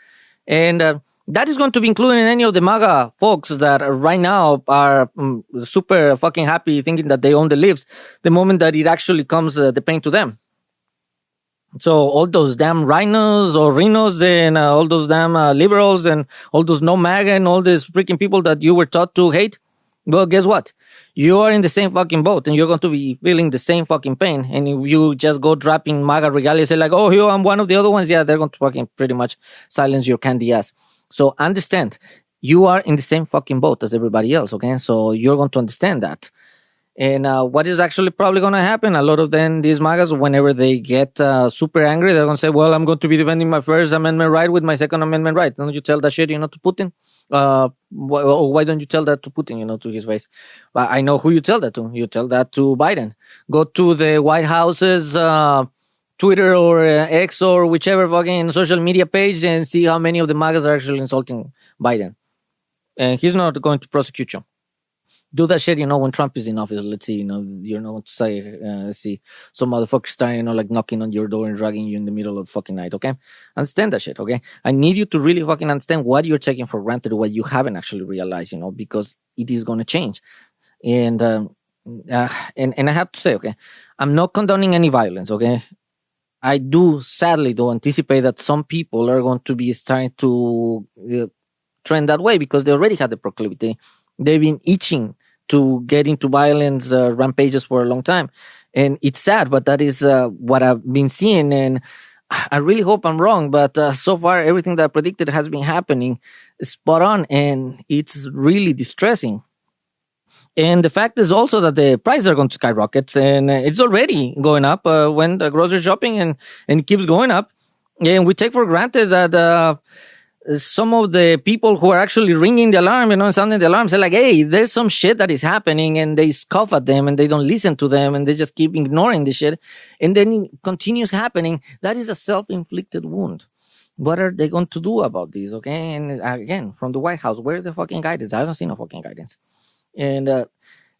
And that is going to be included in any of the MAGA folks that right now are super fucking happy thinking that they own the libs the moment that it actually comes the pain to them. So all those damn rhinos or rhinos and all those damn liberals and all those no MAGA and all these freaking people that you were taught to hate, well, guess what? You are in the same fucking boat and you're going to be feeling the same fucking pain. And if you just go dropping MAGA regalia, say like, oh, here, I'm one of the other ones. Yeah, they're going to fucking pretty much silence your candy ass. So understand, you are in the same fucking boat as everybody else, okay? So you're going to understand that. And what is actually probably going to happen, a lot of them, these MAGAs, whenever they get super angry, they're going to say, well, I'm going to be defending my First Amendment right with my Second Amendment right. Don't you tell that shit, to Putin? Why don't you tell that to Putin, to his face? Well, I know who you tell that to. You tell that to Biden. Go to the White House's Twitter or X or whichever fucking social media page and see how many of the MAGAs are actually insulting Biden. And he's not going to prosecute you. do that shit, when Trump is in office. Let's see, you're not going to say, let's see, some motherfuckers starting, like knocking on your door and dragging you in the middle of the fucking night, okay? Understand that shit, okay? I need you to really fucking understand what you're taking for granted, what you haven't actually realized, because it is going to change. And, and I have to say, okay, I'm not condoning any violence, okay? I do sadly though anticipate that some people are going to be starting to trend that way because they already had the proclivity. They've been itching to get into violence rampages for a long time, and it's sad, but that is what I've been seeing. And I really hope I'm wrong, but so far everything that I predicted has been happening spot on, and it's really distressing. And the fact is also that the prices are going to skyrocket, and it's already going up when the grocery shopping and it keeps going up. And we take for granted that some of the people who are actually ringing the alarm, and sounding the alarm, say like, "Hey, there's some shit that is happening," and they scoff at them and they don't listen to them and they just keep ignoring the shit, and then it continues happening. That is a self-inflicted wound. What are they going to do about this? Okay, and again, from the White House, where's the fucking guidance? I haven't seen no fucking guidance. And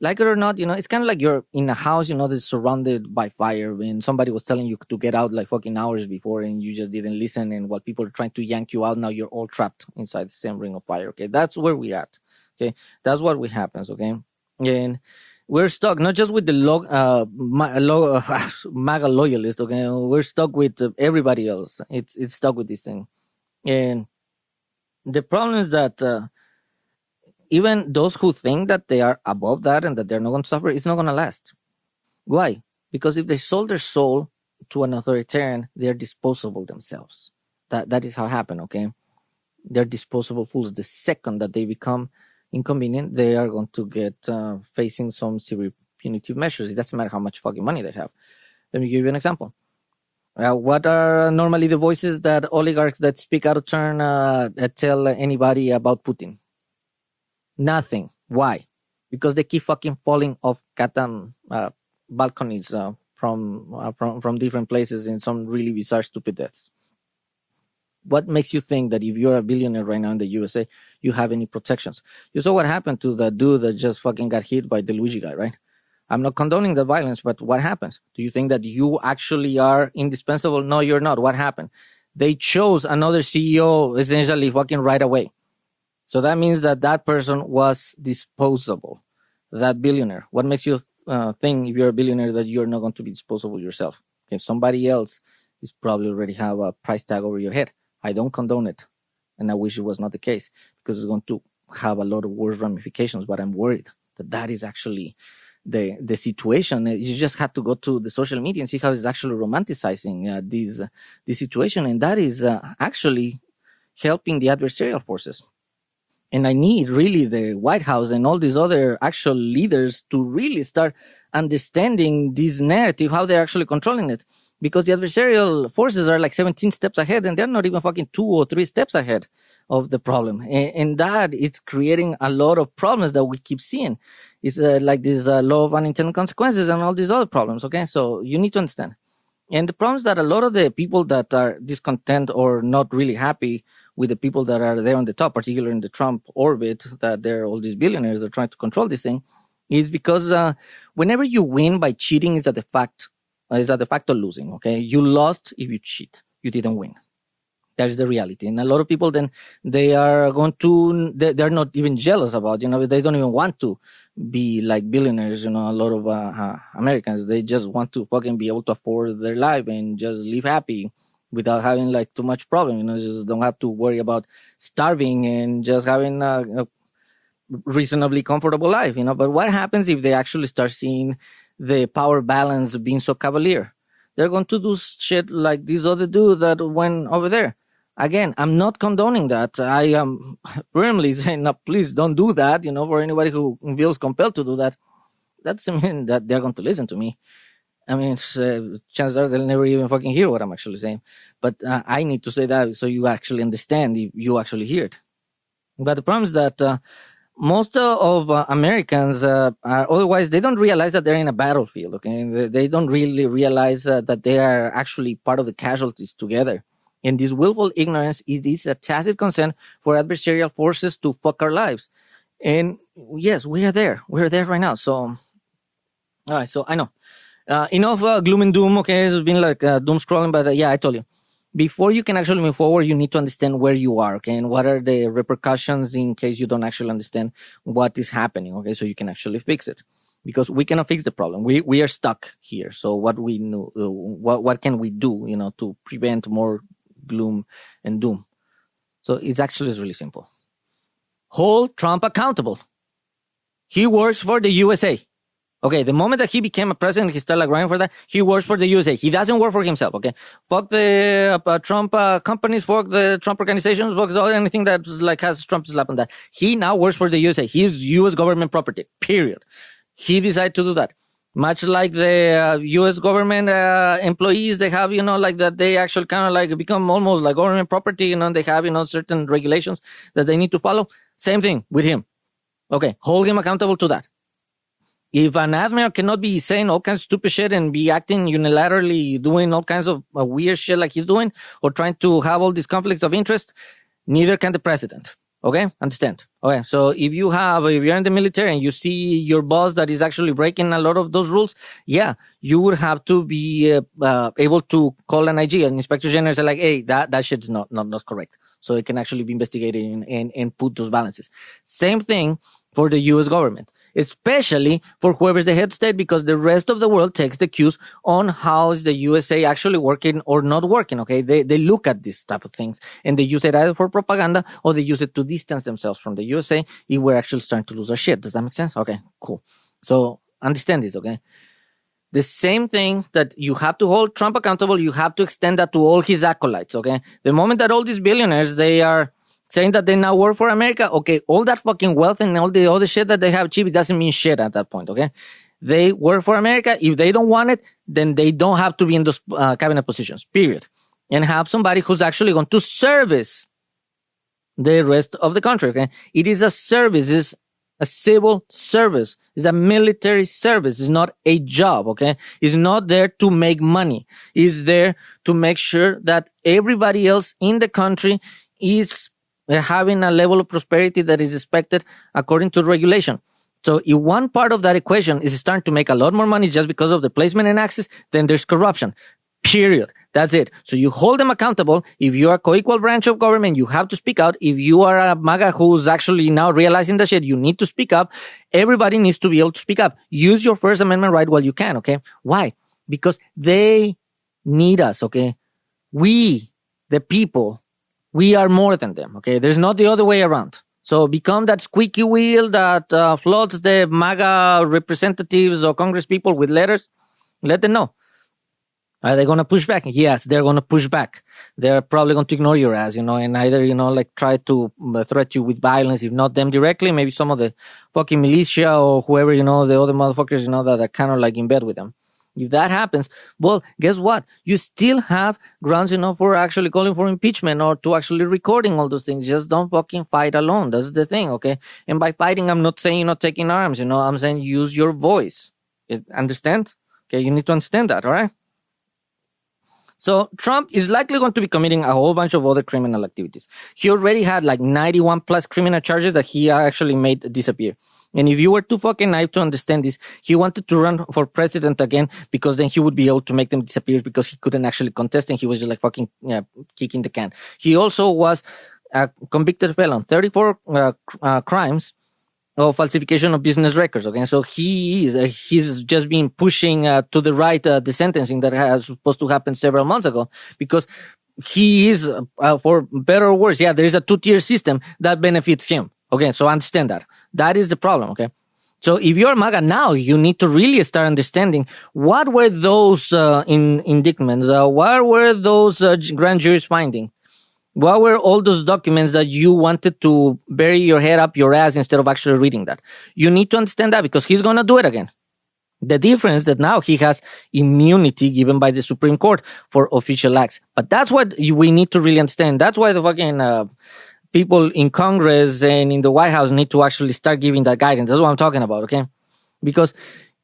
like it or not, it's kind of like you're in a house, that's surrounded by fire, and somebody was telling you to get out like fucking hours before, and you just didn't listen. And while people are trying to yank you out, now you're all trapped inside the same ring of fire. Okay, that's where we at. Okay, that's what we happens. Okay, and we're stuck not just with the MAGA loyalists. Okay, we're stuck with everybody else. It's stuck with this thing, and the problem is that. Even those who think that they are above that and that they're not going to suffer, it's not going to last. Why? Because if they sold their soul to an authoritarian, they're disposable themselves. That is how it happened, okay? They're disposable fools. The second that they become inconvenient, they are going to get facing some severe punitive measures. It doesn't matter how much fucking money they have. Let me give you an example. What are normally the voices that oligarchs that speak out of turn tell anybody about Putin? Nothing. Why? Because they keep fucking falling off goddamn balconies from different places in some really bizarre, stupid deaths. What makes you think that if you're a billionaire right now in the USA, you have any protections? You saw what happened to the dude that just fucking got hit by the Luigi guy, right? I'm not condoning the violence, but what happens? Do you think that you actually are indispensable? No, you're not. What happened? They chose another CEO essentially fucking right away. So that means that that person was disposable, that billionaire. What makes you think, if you're a billionaire, that you're not going to be disposable yourself? Okay, somebody else is probably already have a price tag over your head. I don't condone it, and I wish it was not the case, because it's going to have a lot of worse ramifications. But I'm worried that that is actually the situation. You just have to go to the social media and see how it's actually romanticizing this situation, and that is actually helping the adversarial forces. And I need really the White House and all these other actual leaders to really start understanding this narrative, how they're actually controlling it. Because the adversarial forces are like 17 steps ahead, and they're not even fucking 2 or 3 steps ahead of the problem. And that it's creating a lot of problems that we keep seeing. It's like this law of unintended consequences and all these other problems. Okay, so you need to understand. And the problem is that a lot of the people that are discontent or not really happy with the people that are there on the top, particularly in the Trump orbit, that they're all these billionaires that are trying to control this thing, is because whenever you win by cheating, is that the fact of losing. Okay, you lost if you cheat, you didn't win. That is the reality. And a lot of people then they are going to they're not even jealous about, they don't even want to be like billionaires. A lot of Americans, they just want to fucking be able to afford their life and just live happy without having like too much problem. Just don't have to worry about starving and just having a reasonably comfortable life. But what happens if they actually start seeing the power balance being so cavalier? They're going to do shit like this other dude that went over there. Again, I'm not condoning that. I am firmly saying, no, please don't do that. For anybody who feels compelled to do that, that doesn't mean that they're going to listen to me. I mean, chances are they'll never even fucking hear what I'm actually saying. But I need to say that so you actually understand, if you actually hear it. But the problem is that most of Americans are otherwise, they don't realize that they're in a battlefield. Okay, they don't really realize that they are actually part of the casualties together. And this willful ignorance, it is a tacit consent for adversarial forces to fuck our lives. And yes, we are there. We're there right now. So, all right. So I know enough gloom and doom. Okay, it's been like doom scrolling, but yeah, I told you. Before you can actually move forward, you need to understand where you are, okay, and what are the repercussions in case you don't actually understand what is happening, okay, so you can actually fix it. Because we cannot fix the problem. We are stuck here. So what we know, what can we do, to prevent more gloom and doom? So it's actually really simple. Hold Trump accountable. He works for the USA. Okay, the moment that he became a president, he started like running for that. He works for the USA. He doesn't work for himself. Okay, fuck the Trump companies, fuck the Trump organizations, fuck anything that like has Trump's slap on that. He now works for the USA. He is U.S. government property. Period. He decided to do that. Much like the U.S. government employees, they have, like that they actually kind of like become almost like government property. They have, certain regulations that they need to follow. Same thing with him. Okay, hold him accountable to that. If an admiral cannot be saying all kinds of stupid shit and be acting unilaterally, doing all kinds of weird shit like he's doing, or trying to have all these conflicts of interest, neither can the president. Okay, understand? Okay, so if you're in the military and you see your boss that is actually breaking a lot of those rules, yeah, you would have to be able to call an IG, an inspector general, and say like, hey, that shit is not correct. So it can actually be investigated and put those balances. Same thing for the U.S. government, especially for whoever's the head of state, because the rest of the world takes the cues on how is the USA actually working or not working, okay? They look at these type of things, and they use it either for propaganda or they use it to distance themselves from the USA if we're actually starting to lose our shit. Does that make sense? Okay, cool. So understand this, okay? The same thing that you have to hold Trump accountable, you have to extend that to all his acolytes, okay? The moment that all these billionaires, they are saying that they now work for America, okay, all that fucking wealth and all the other shit that they have achieved, it doesn't mean shit at that point, okay? They work for America. If they don't want it, then they don't have to be in those cabinet positions, period. And have somebody who's actually going to service the rest of the country, okay? It is a service, it's a civil service, it's a military service, it's not a job, okay? It's not there to make money. It's there to make sure that everybody else in the country is having a level of prosperity that is expected according to regulation. So if one part of that equation is starting to make a lot more money just because of the placement and access, then there's corruption. Period. That's it. So you hold them accountable. If you are a co-equal branch of government, you have to speak out. If you are a MAGA who's actually now realizing the shit, you need to speak up. Everybody needs to be able to speak up. Use your First Amendment right while you can, okay? Why? Because they need us, okay? We, the people, we are more than them, okay? There's not the other way around. So become that squeaky wheel that floods the MAGA representatives or Congress people with letters. Let them know. Are they going to push back? Yes, they're going to push back. They're probably going to ignore your ass, and either, like try to threat you with violence, if not them directly, maybe some of the fucking militia or whoever, the other motherfuckers, that are kind of like in bed with them. If that happens, well, guess what? You still have grounds enough for actually calling for impeachment or to actually recording all those things. Just don't fucking fight alone. That's the thing, okay? And by fighting, I'm not saying you're not taking arms, I'm saying use your voice. Understand? Okay, you need to understand that, all right? So Trump is likely going to be committing a whole bunch of other criminal activities. He already had like 91 plus criminal charges that he actually made disappear. And if you were too fucking naive to understand this, he wanted to run for president again because then he would be able to make them disappear because he couldn't actually contest and he was just like fucking kicking the can. He also was a convicted felon, 34 crimes of falsification of business records. Okay, so he's just been pushing to the right the sentencing that has supposed to happen several months ago because he is, for better or worse, there is a two-tier system that benefits him. Okay, so understand that. That is the problem, okay? So if you're MAGA now, you need to really start understanding what were those indictments, what were those grand juries finding, what were all those documents that you wanted to bury your head up your ass instead of actually reading that. You need to understand that because he's going to do it again. The difference that now he has immunity given by the Supreme Court for official acts. But that's what we need to really understand. That's why the fucking people in Congress and in the White House need to actually start giving that guidance. That's what I'm talking about, okay? Because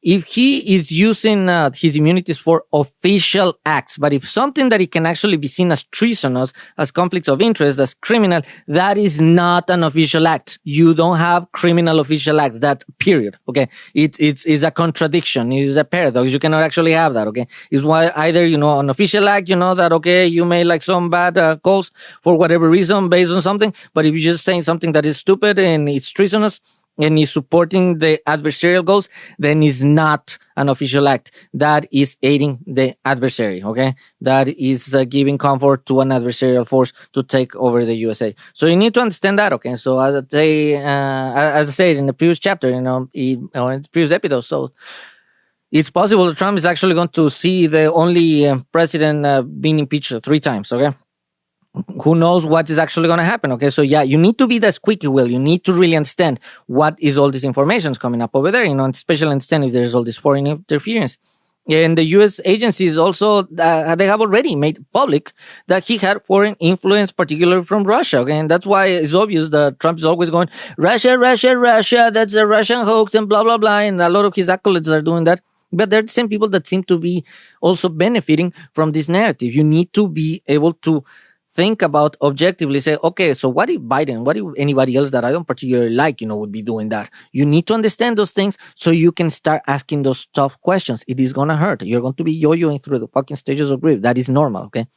if he is using his immunities for official acts, but if something that it can actually be seen as treasonous, as conflicts of interest, as criminal, that is not an official act. You don't have criminal official acts. That period. Okay, it's a contradiction. It's a paradox. You cannot actually have that. Okay, it's why either an official act, that okay, you made like some bad calls for whatever reason based on something, but if you're just saying something that is stupid and it's treasonous, and is supporting the adversarial goals, then it's not an official act. That is aiding the adversary, okay? That is giving comfort to an adversarial force to take over the USA. So you need to understand that, okay? So as I said in the previous chapter, or in the previous episode, so it's possible that Trump is actually going to see the only president being impeached 3 times, okay? Who knows what is actually going to happen? Okay, so yeah, you need to be the squeaky wheel. You need to really understand what is all this information is coming up over there, and especially understand if there's all this foreign interference. And the U.S. agencies also, they have already made public that he had foreign influence, particularly from Russia. Okay, and that's why it's obvious that Trump is always going, Russia, Russia, Russia, that's a Russian hoax and blah, blah, blah. And a lot of his acolytes are doing that. But they're the same people that seem to be also benefiting from this narrative. You need to be able to think about objectively, say, okay, so what if Biden, what if anybody else that I don't particularly like, would be doing that? You need to understand those things so you can start asking those tough questions. It is going to hurt. You're going to be yo-yoing through the fucking stages of grief. That is normal, okay?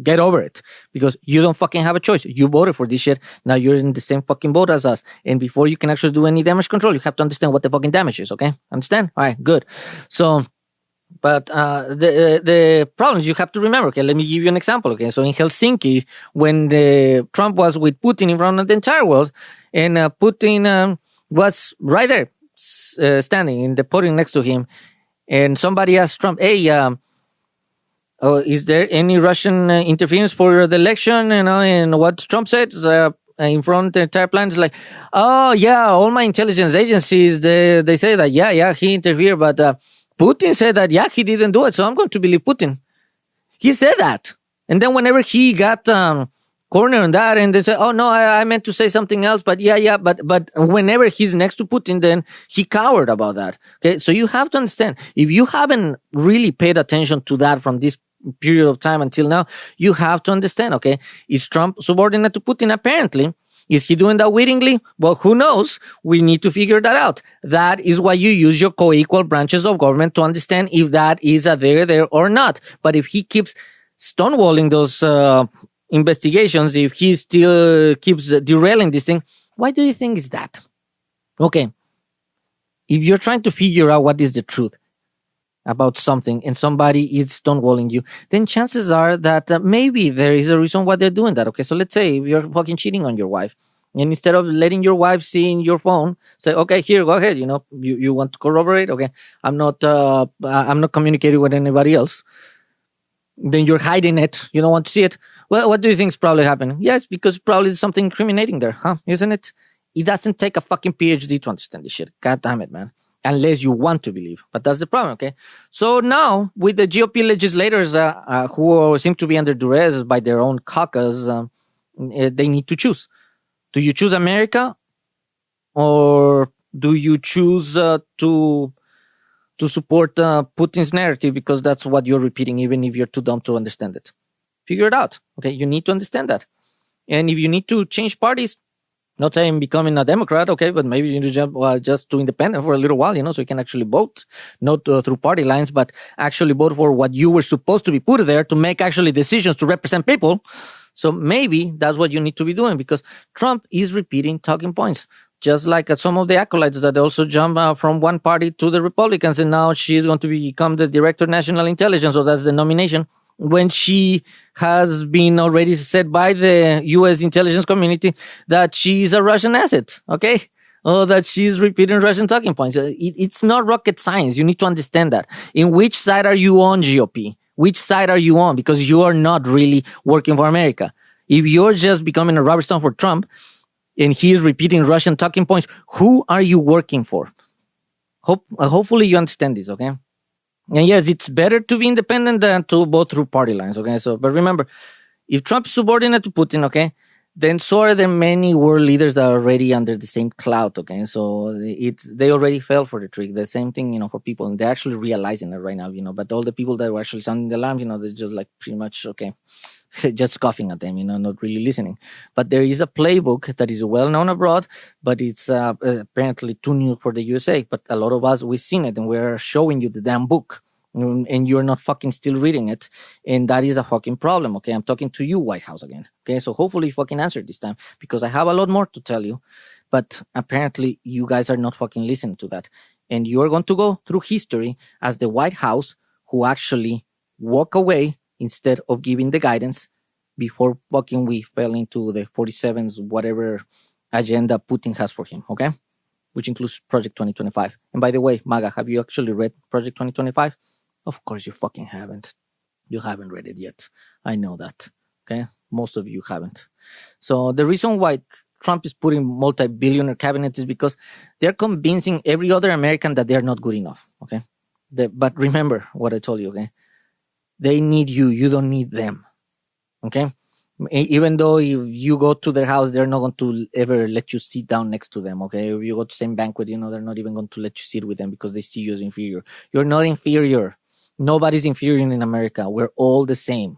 Get over it, because you don't fucking have a choice. You voted for this shit. Now you're in the same fucking boat as us. And before you can actually do any damage control, you have to understand what the fucking damage is, okay? Understand? All right, good. So... But the problems you have to remember, okay, let me give you an example, okay? So in Helsinki, when Trump was with Putin in front of the entire world, and Putin was right there, standing in the podium next to him, and somebody asked Trump, hey, is there any Russian interference for the election? And what Trump said in front of the entire planet is like, oh, yeah, all my intelligence agencies, they say that, yeah, he interfered, but... Putin said that, yeah, he didn't do it, so I'm going to believe Putin. He said that. And then whenever he got cornered on that, and they said, oh, no, I meant to say something else, but but whenever he's next to Putin, then he cowered about that. Okay, so you have to understand, if you haven't really paid attention to that from this period of time until now, you have to understand, okay, is Trump subordinate to Putin? Apparently. Is he doing that wittingly? Well, who knows? We need to figure that out. That is why you use your co-equal branches of government to understand if that is a there or not. But if he keeps stonewalling those investigations, if he still keeps derailing this thing, why do you think is that? Okay. If you're trying to figure out what is the truth about something and somebody is stonewalling you, then chances are that maybe there is a reason why they're doing that. Okay, so let's say if you're fucking cheating on your wife, and instead of letting your wife see in your phone, say, okay, here, go ahead, you want to corroborate? Okay, I'm not communicating with anybody else. Then you're hiding it. You don't want to see it. Well, what do you think is probably happening? Yes, because probably there's something incriminating there, huh? Isn't it? It doesn't take a fucking PhD to understand this shit. God damn it, man. Unless you want to believe. But that's the problem, okay? So now, with the GOP legislators who seem to be under duress by their own caucus, they need to choose. Do you choose America? Or do you choose to support Putin's narrative because that's what you're repeating, even if you're too dumb to understand it? Figure it out, okay? You need to understand that. And if you need to change parties, not saying becoming a Democrat, okay, but maybe you need to jump just to independent for a little while, so you can actually vote, not through party lines, but actually vote for what you were supposed to be put there to make actually decisions to represent people. So maybe that's what you need to be doing, because Trump is repeating talking points, just like some of the acolytes that also jump from one party to the Republicans, and now she is going to become the Director of National Intelligence, so that's the nomination, when she has been already said by the U.S. intelligence community that she is a Russian asset, okay? Or that she's repeating Russian talking points. It's not rocket science. You need to understand that. In which side are you on, GOP? Which side are you on? Because you are not really working for America. If you're just becoming a rubber stamp for Trump and he is repeating Russian talking points, who are you working for? Hopefully you understand this, okay? And yes, it's better to be independent than to vote through party lines, okay? So, but remember, if Trump is subordinate to Putin, okay, then so are there many world leaders that are already under the same cloud. Okay, so they already fell for the trick. The same thing, for people, and they're actually realizing it right now. But all the people that were actually sounding the alarm, they're just like pretty much okay, just scoffing at them, not really listening. But there is a playbook that is well known abroad, but it's apparently too new for the USA. But a lot of us, we've seen it, and we're showing you the damn book, and you're not fucking still reading it. And that is a fucking problem. Okay, I'm talking to you, White House, again. Okay, so hopefully you fucking answer this time, because I have a lot more to tell you. But apparently you guys are not fucking listening to that. And you're going to go through history as the White House who actually walk away instead of giving the guidance before fucking we fell into the 47's whatever agenda Putin has for him, okay? Which includes Project 2025. And by the way, MAGA, have you actually read Project 2025? Of course you fucking haven't. You haven't read it yet. I know that, okay? Most of you haven't. So the reason why Trump is putting multi-billionaire cabinets is because they're convincing every other American that they're not good enough, okay? But remember what I told you, okay? They need you. You don't need them. Okay? Even though if you go to their house, they're not going to ever let you sit down next to them. Okay? If you go to the same banquet, they're not even going to let you sit with them because they see you as inferior. You're not inferior. Nobody's inferior in America. We're all the same.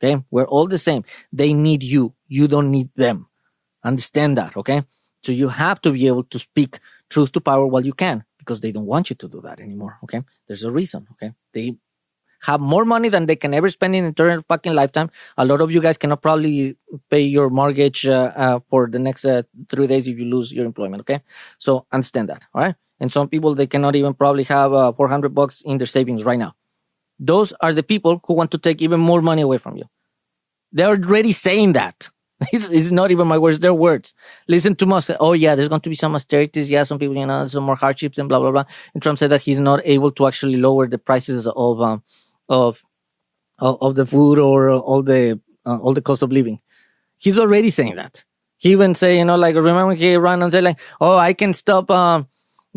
Okay? We're all the same. They need you. You don't need them. Understand that. Okay? So you have to be able to speak truth to power while you can, because they don't want you to do that anymore. Okay? There's a reason. Okay? They have more money than they can ever spend in their entire fucking lifetime. A lot of you guys cannot probably pay your mortgage for the next 3 days if you lose your employment, okay? So understand that, all right? And some people, they cannot even probably have $400 in their savings right now. Those are the people who want to take even more money away from you. They're already saying that. It's not even my words, they're words. Listen to Musk. Oh, yeah, there's going to be some austerities. Yeah, some people, some more hardships and blah, blah, blah. And Trump said that he's not able to actually lower the prices of the food or all the cost of living. He's already saying that. He even say, remember he ran and said like, oh, I can stop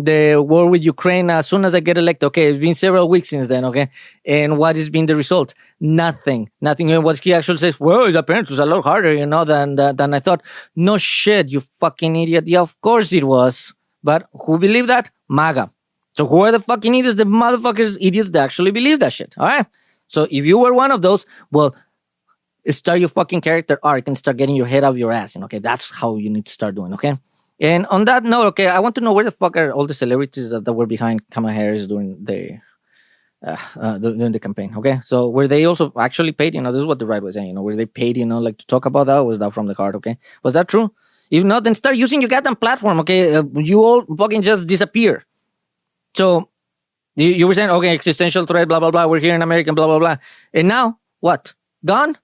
the war with Ukraine as soon as I get elected. Okay, it's been several weeks since then, okay? And what has been the result? Nothing. And what he actually says, well, apparently it was a lot harder, than I thought. No shit, you fucking idiot. Yeah, of course it was. But who believed that? MAGA. So who are the fucking idiots? The motherfuckers, idiots that actually believe that shit. All right? So if you were one of those, well, start your fucking character arc and start getting your head out of your ass. Okay? That's how you need to start doing, okay? And on that note, okay, I want to know where the fuck are all the celebrities that were behind Kamala Harris during the campaign, okay? So were they also actually paid? This is what the right was saying, were they paid, to talk about that? Or was that from the heart, okay? Was that true? If not, then start using your goddamn platform, okay? You all fucking just disappear. So you were saying, okay, existential threat, blah, blah, blah. We're here in America, blah, blah, blah. And now what? Gone?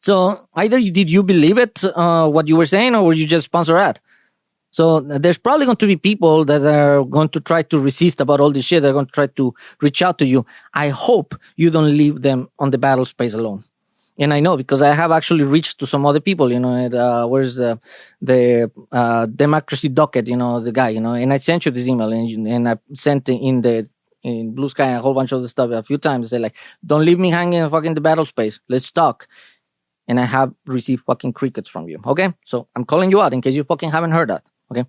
So either did you believe it, what you were saying, or were you just sponsor ad? So there's probably going to be people that are going to try to resist about all this shit. They're going to try to reach out to you. I hope you don't leave them on the battle space alone. And I know because I have actually reached to some other people, where's the democracy docket, the guy, and I sent you this email and I sent in Blue Sky a whole bunch of the stuff a few times. Say like, don't leave me hanging in fucking the battle space. Let's talk. And I have received fucking crickets from you. Okay. So I'm calling you out in case you fucking haven't heard that. Okay.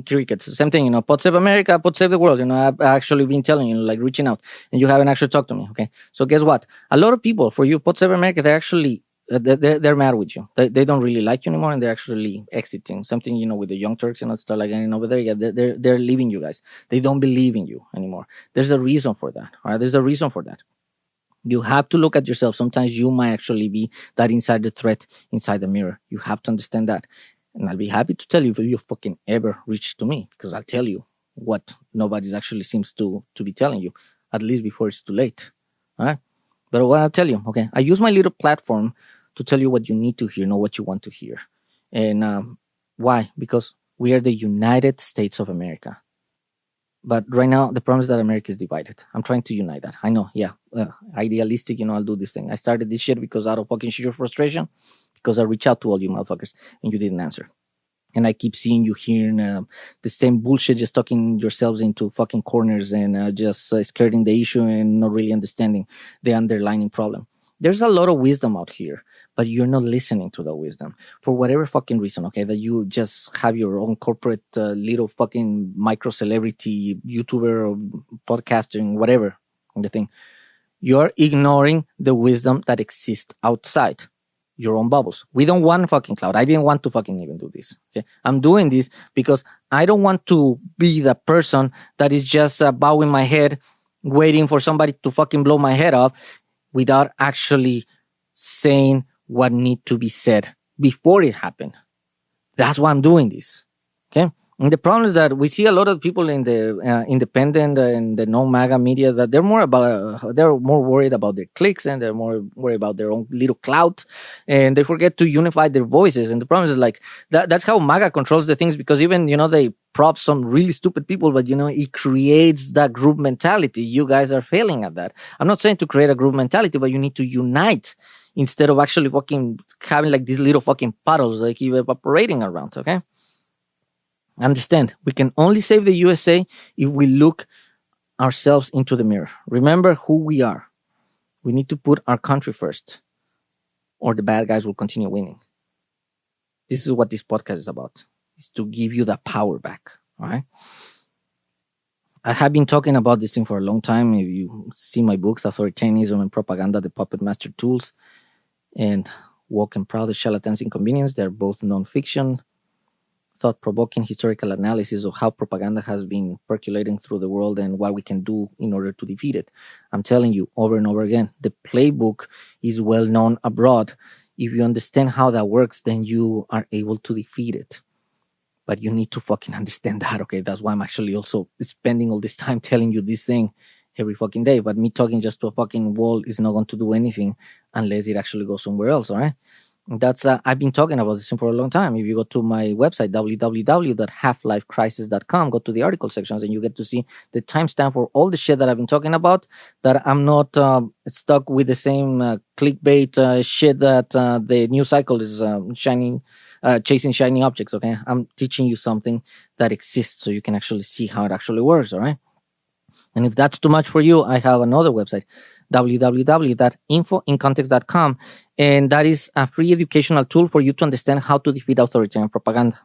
Crickets, same thing, Pod Save America, Pod Save the World, I've actually been telling you, like reaching out, and you haven't actually talked to me, okay? So guess what? A lot of people, for you, Pod Save America, they're actually, they're mad with you. They don't really like you anymore, and they're actually exiting. Something, with the Young Turks, stuff like that, over there, yeah, they're leaving you guys. They don't believe in you anymore. There's a reason for that, all right? There's a reason for that. You have to look at yourself. Sometimes you might actually be that inside the threat, inside the mirror. You have to understand that. And I'll be happy to tell you if you fucking ever reach to me, because I'll tell you what nobody actually seems to be telling you, at least before it's too late. All right? But what I'll tell you, okay, I use my little platform to tell you what you need to hear, not what you want to hear. And why? Because we are the United States of America. But right now, the problem is that America is divided. I'm trying to unite that. I know, yeah, idealistic, I'll do this thing. I started this shit because out of fucking sheer frustration, because I reached out to all you motherfuckers and you didn't answer. And I keep seeing you hearing the same bullshit, just talking yourselves into fucking corners and just skirting the issue and not really understanding the underlying problem. There's a lot of wisdom out here, but you're not listening to the wisdom for whatever fucking reason, okay? That you just have your own corporate little fucking micro celebrity YouTuber or podcasting, whatever the thing. You're ignoring the wisdom that exists outside your own bubbles. We don't want fucking cloud. I didn't want to fucking even do this. Okay, I'm doing this because I don't want to be the person that is just bowing my head, waiting for somebody to fucking blow my head off without actually saying what need to be said before it happened. That's why I'm doing this. Okay. And the problem is that we see a lot of people in the independent and the non-MAGA media that they're more worried about their clicks, and they're more worried about their own little clout, and they forget to unify their voices. And the problem is like that's how MAGA controls the things, because even they prop some really stupid people, but it creates that group mentality. You guys are failing at that. I'm not saying to create a group mentality, but you need to unite instead of actually fucking having like these little fucking puddles like you evaporating around. Okay. Understand, we can only save the USA if we look ourselves into the mirror. Remember who we are. We need to put our country first, or the bad guys will continue winning. This is what this podcast is about, is to give you that power back. All right. I have been talking about this thing for a long time. If you see my books, Authoritarianism and Propaganda, the Puppet Master Tools, and Woke and Proud, The Charlatan's Inconvenience, they're both non-fiction, thought-provoking historical analysis of how propaganda has been percolating through the world and what we can do in order to defeat it. I'm telling you over and over again, the playbook is well known abroad. If you understand how that works, then you are able to defeat it. But you need to fucking understand that, okay? That's why I'm actually also spending all this time telling you this thing every fucking day. But me talking just to a fucking wall is not going to do anything unless it actually goes somewhere else, all right? That's I've been talking about this for a long time. If you go to my website, www.halflifecrisis.com, go to the article sections, and you get to see the timestamp for all the shit that I've been talking about, that I'm not stuck with the same clickbait shit that the news cycle is chasing shiny objects, okay? I'm teaching you something that exists so you can actually see how it actually works, all right? And if that's too much for you, I have another website, www.infoincontext.com, and that is a free educational tool for you to understand how to defeat authoritarian propaganda.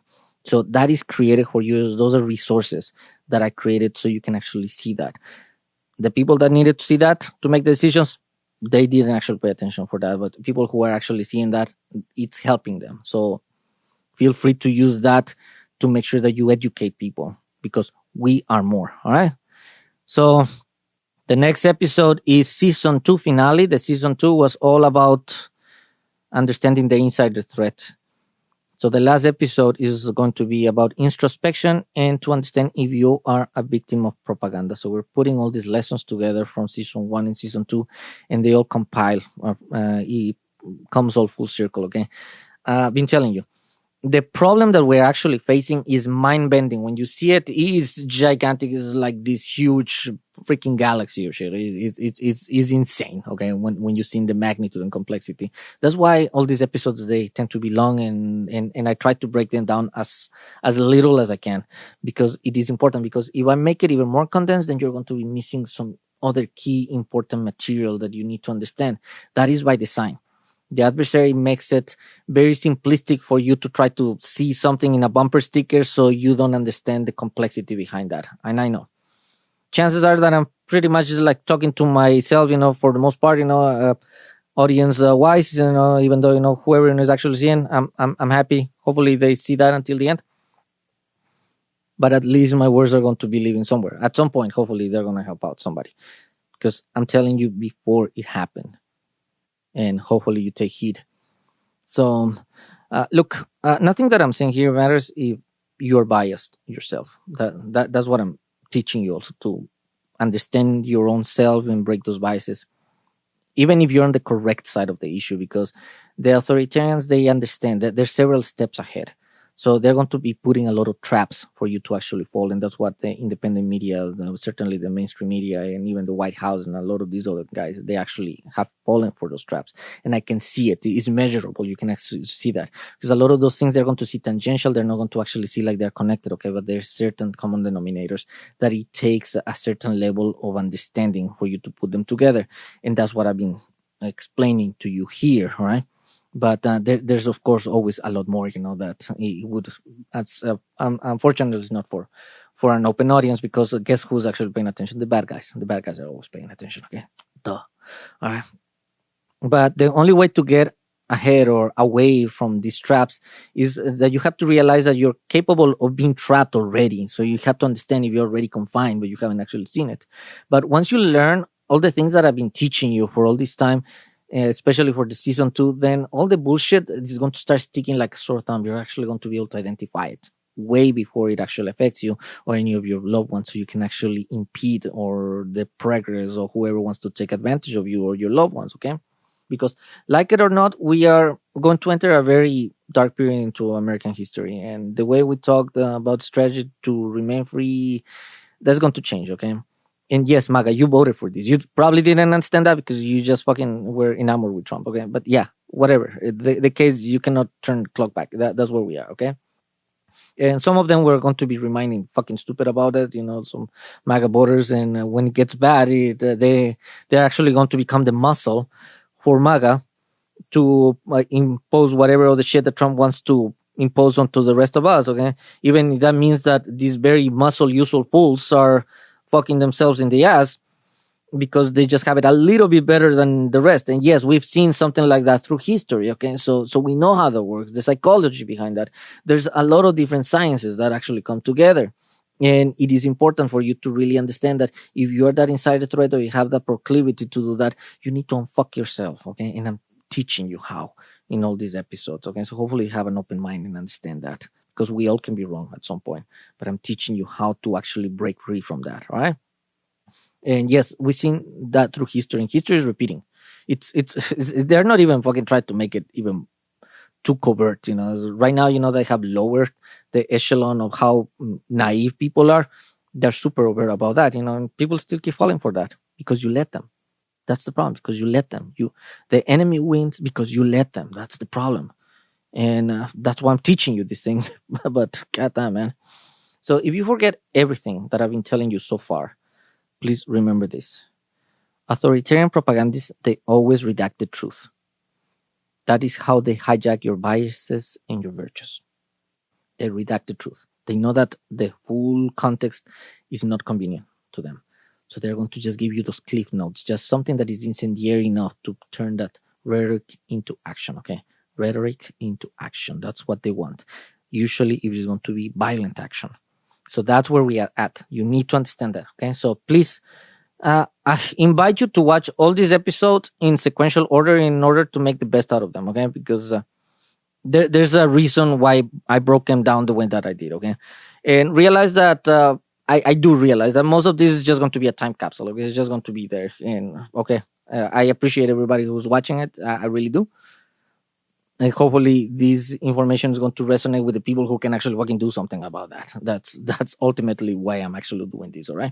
So that is created for you. Those are resources that I created so you can actually see that. The people that needed to see that to make the decisions, they didn't actually pay attention for that. But people who are actually seeing that, it's helping them. So feel free to use that to make sure that you educate people, because we are more. All right. So the next episode is season 2 finale. The season 2 was all about understanding the insider threat. So the last episode is going to be about introspection and to understand if you are a victim of propaganda. So we're putting all these lessons together from season 1 and season 2, and they all compile. It comes all full circle, okay? I've been telling you. The problem that we're actually facing is mind-bending. When you see it, it's gigantic. It's like this huge freaking galaxy or shit. It's insane, okay, when you see the magnitude and complexity. That's why all these episodes, they tend to be long, and I try to break them down as little as I can, because it is important. Because if I make it even more condensed, then you're going to be missing some other key important material that you need to understand. That is by design. The adversary makes it very simplistic for you to try to see something in a bumper sticker, so you don't understand the complexity behind that. And I know. Chances are that I'm pretty much just like talking to myself, for the most part, audience wise, even though, whoever is actually seeing, I'm happy. Hopefully they see that until the end. But at least my words are going to be living somewhere. At some point, hopefully they're going to help out somebody. Because I'm telling you before it happened. And hopefully you take heed. So, look, nothing that I'm saying here matters if you're biased yourself. That's what I'm teaching you also, to understand your own self and break those biases. Even if you're on the correct side of the issue, because the authoritarians, they understand that there's several steps ahead. So they're going to be putting a lot of traps for you to actually fall. And that's what the independent media, certainly the mainstream media, and even the White House and a lot of these other guys, they actually have fallen for those traps. And I can see it. It's measurable. You can actually see that. Because a lot of those things, they're going to see tangential. They're not going to actually see like they're connected, okay? But there's certain common denominators that it takes a certain level of understanding for you to put them together. And that's what I've been explaining to you here, all right? But there's of course always a lot more, that it would. That's unfortunately it's not for an open audience, because guess who's actually paying attention? The bad guys. The bad guys are always paying attention. Okay, duh. All right. But the only way to get ahead or away from these traps is that you have to realize that you're capable of being trapped already. So you have to understand if you're already confined, but you haven't actually seen it. But once you learn all the things that I've been teaching you for all this time, especially for the season 2, then all the bullshit is going to start sticking like a sore thumb. You're actually going to be able to identify it way before it actually affects you or any of your loved ones, so you can actually impede or the progress or whoever wants to take advantage of you or your loved ones. Okay, because like it or not, we are going to enter a very dark period into American history, and the way we talked about strategy to remain free, that's going to change. Okay, and yes, MAGA, you voted for this. You probably didn't understand that because you just fucking were enamored with Trump. Okay, but yeah, whatever the case, you cannot turn the clock back. That's where we are. Okay. And some of them were going to be reminding fucking stupid about it, some MAGA voters. And when it gets bad, they're actually going to become the muscle for MAGA to impose whatever other shit that Trump wants to impose onto the rest of us. Okay, even that means that these very muscle useful fools are fucking themselves in the ass because they just have it a little bit better than the rest. And yes, we've seen something like that through history. Okay, so we know how that works, the psychology behind that. There's a lot of different sciences that actually come together. And it is important for you to really understand that if you're that insider threat or you have that proclivity to do that, you need to unfuck yourself. Okay, and I'm teaching you how in all these episodes. Okay, so hopefully you have an open mind and understand that, because we all can be wrong at some point, but I'm teaching you how to actually break free from that. All right. And yes, we've seen that through history, and history is repeating. It's they're not even fucking trying to make it even too covert. Right now, they have lowered the echelon of how naive people are. They're super overt about that, and people still keep falling for that because you let them. That's the problem, because you let them. The enemy wins because you let them. That's the problem. And that's why I'm teaching you this thing. But goddamn, man. So if you forget everything that I've been telling you so far, please remember this. Authoritarian propagandists, they always redact the truth. That is how they hijack your biases and your virtues. They redact the truth. They know that the full context is not convenient to them. So they're going to just give you those cliff notes, just something that is incendiary enough to turn that rhetoric into action. Okay, rhetoric into action. That's what they want. Usually it is going to be violent action. So that's where we are at. You need to understand that. Okay, so please, I invite you to watch all these episodes in sequential order in order to make the best out of them. Okay, because there's a reason why I broke them down the way that I did. Okay, and realize that I do realize that most of this is just going to be a time capsule. Okay, it's just going to be there. And okay, I appreciate everybody who's watching it. I really do. And hopefully this information is going to resonate with the people who can actually fucking do something about that. That's ultimately why I'm actually doing this. All right.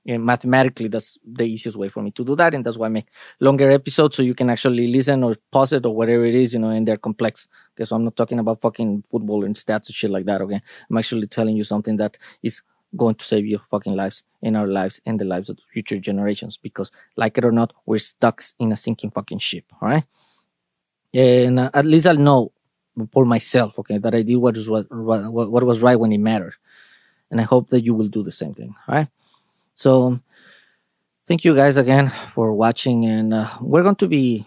And mathematically, that's the easiest way for me to do that. And that's why I make longer episodes so you can actually listen or pause it or whatever it is, and they're complex. Okay, so I'm not talking about fucking football and stats and shit like that. Okay, I'm actually telling you something that is going to save your fucking lives and our lives and the lives of the future generations. Because like it or not, we're stuck in a sinking fucking ship. All right. And at least I'll know for myself, okay, that I did what was right when it mattered. And I hope that you will do the same thing. All right. So thank you guys again for watching. And we're going to be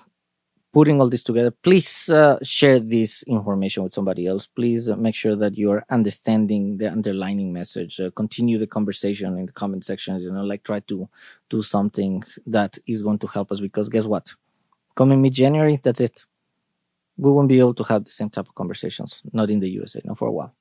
putting all this together. Please share this information with somebody else. Please make sure that you're understanding the underlining message. Continue the conversation in the comment sections. Try to do something that is going to help us, because guess what? Coming mid-January, that's it. We won't be able to have the same type of conversations, not in the USA, not for a while,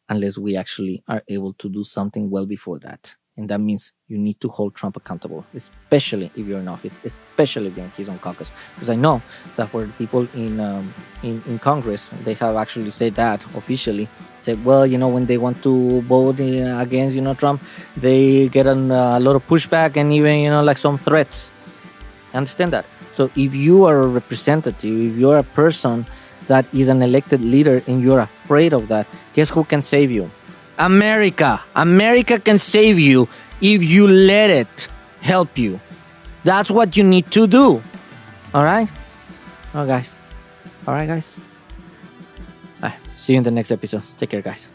unless we actually are able to do something well before that. And that means you need to hold Trump accountable, especially if you're in office, especially if you're in his own caucus. Because I know that for the people in Congress, they have actually said that officially. Said, well, when they want to vote against, Trump, they get a lot of pushback and even, some threats. I understand that. So if you are a representative, if you're a person that is an elected leader and you're afraid of that, guess who can save you? America. America can save you if you let it help you. That's what you need to do. All right? Oh, guys. All right. All right, guys. All right, see you in the next episode. Take care, guys.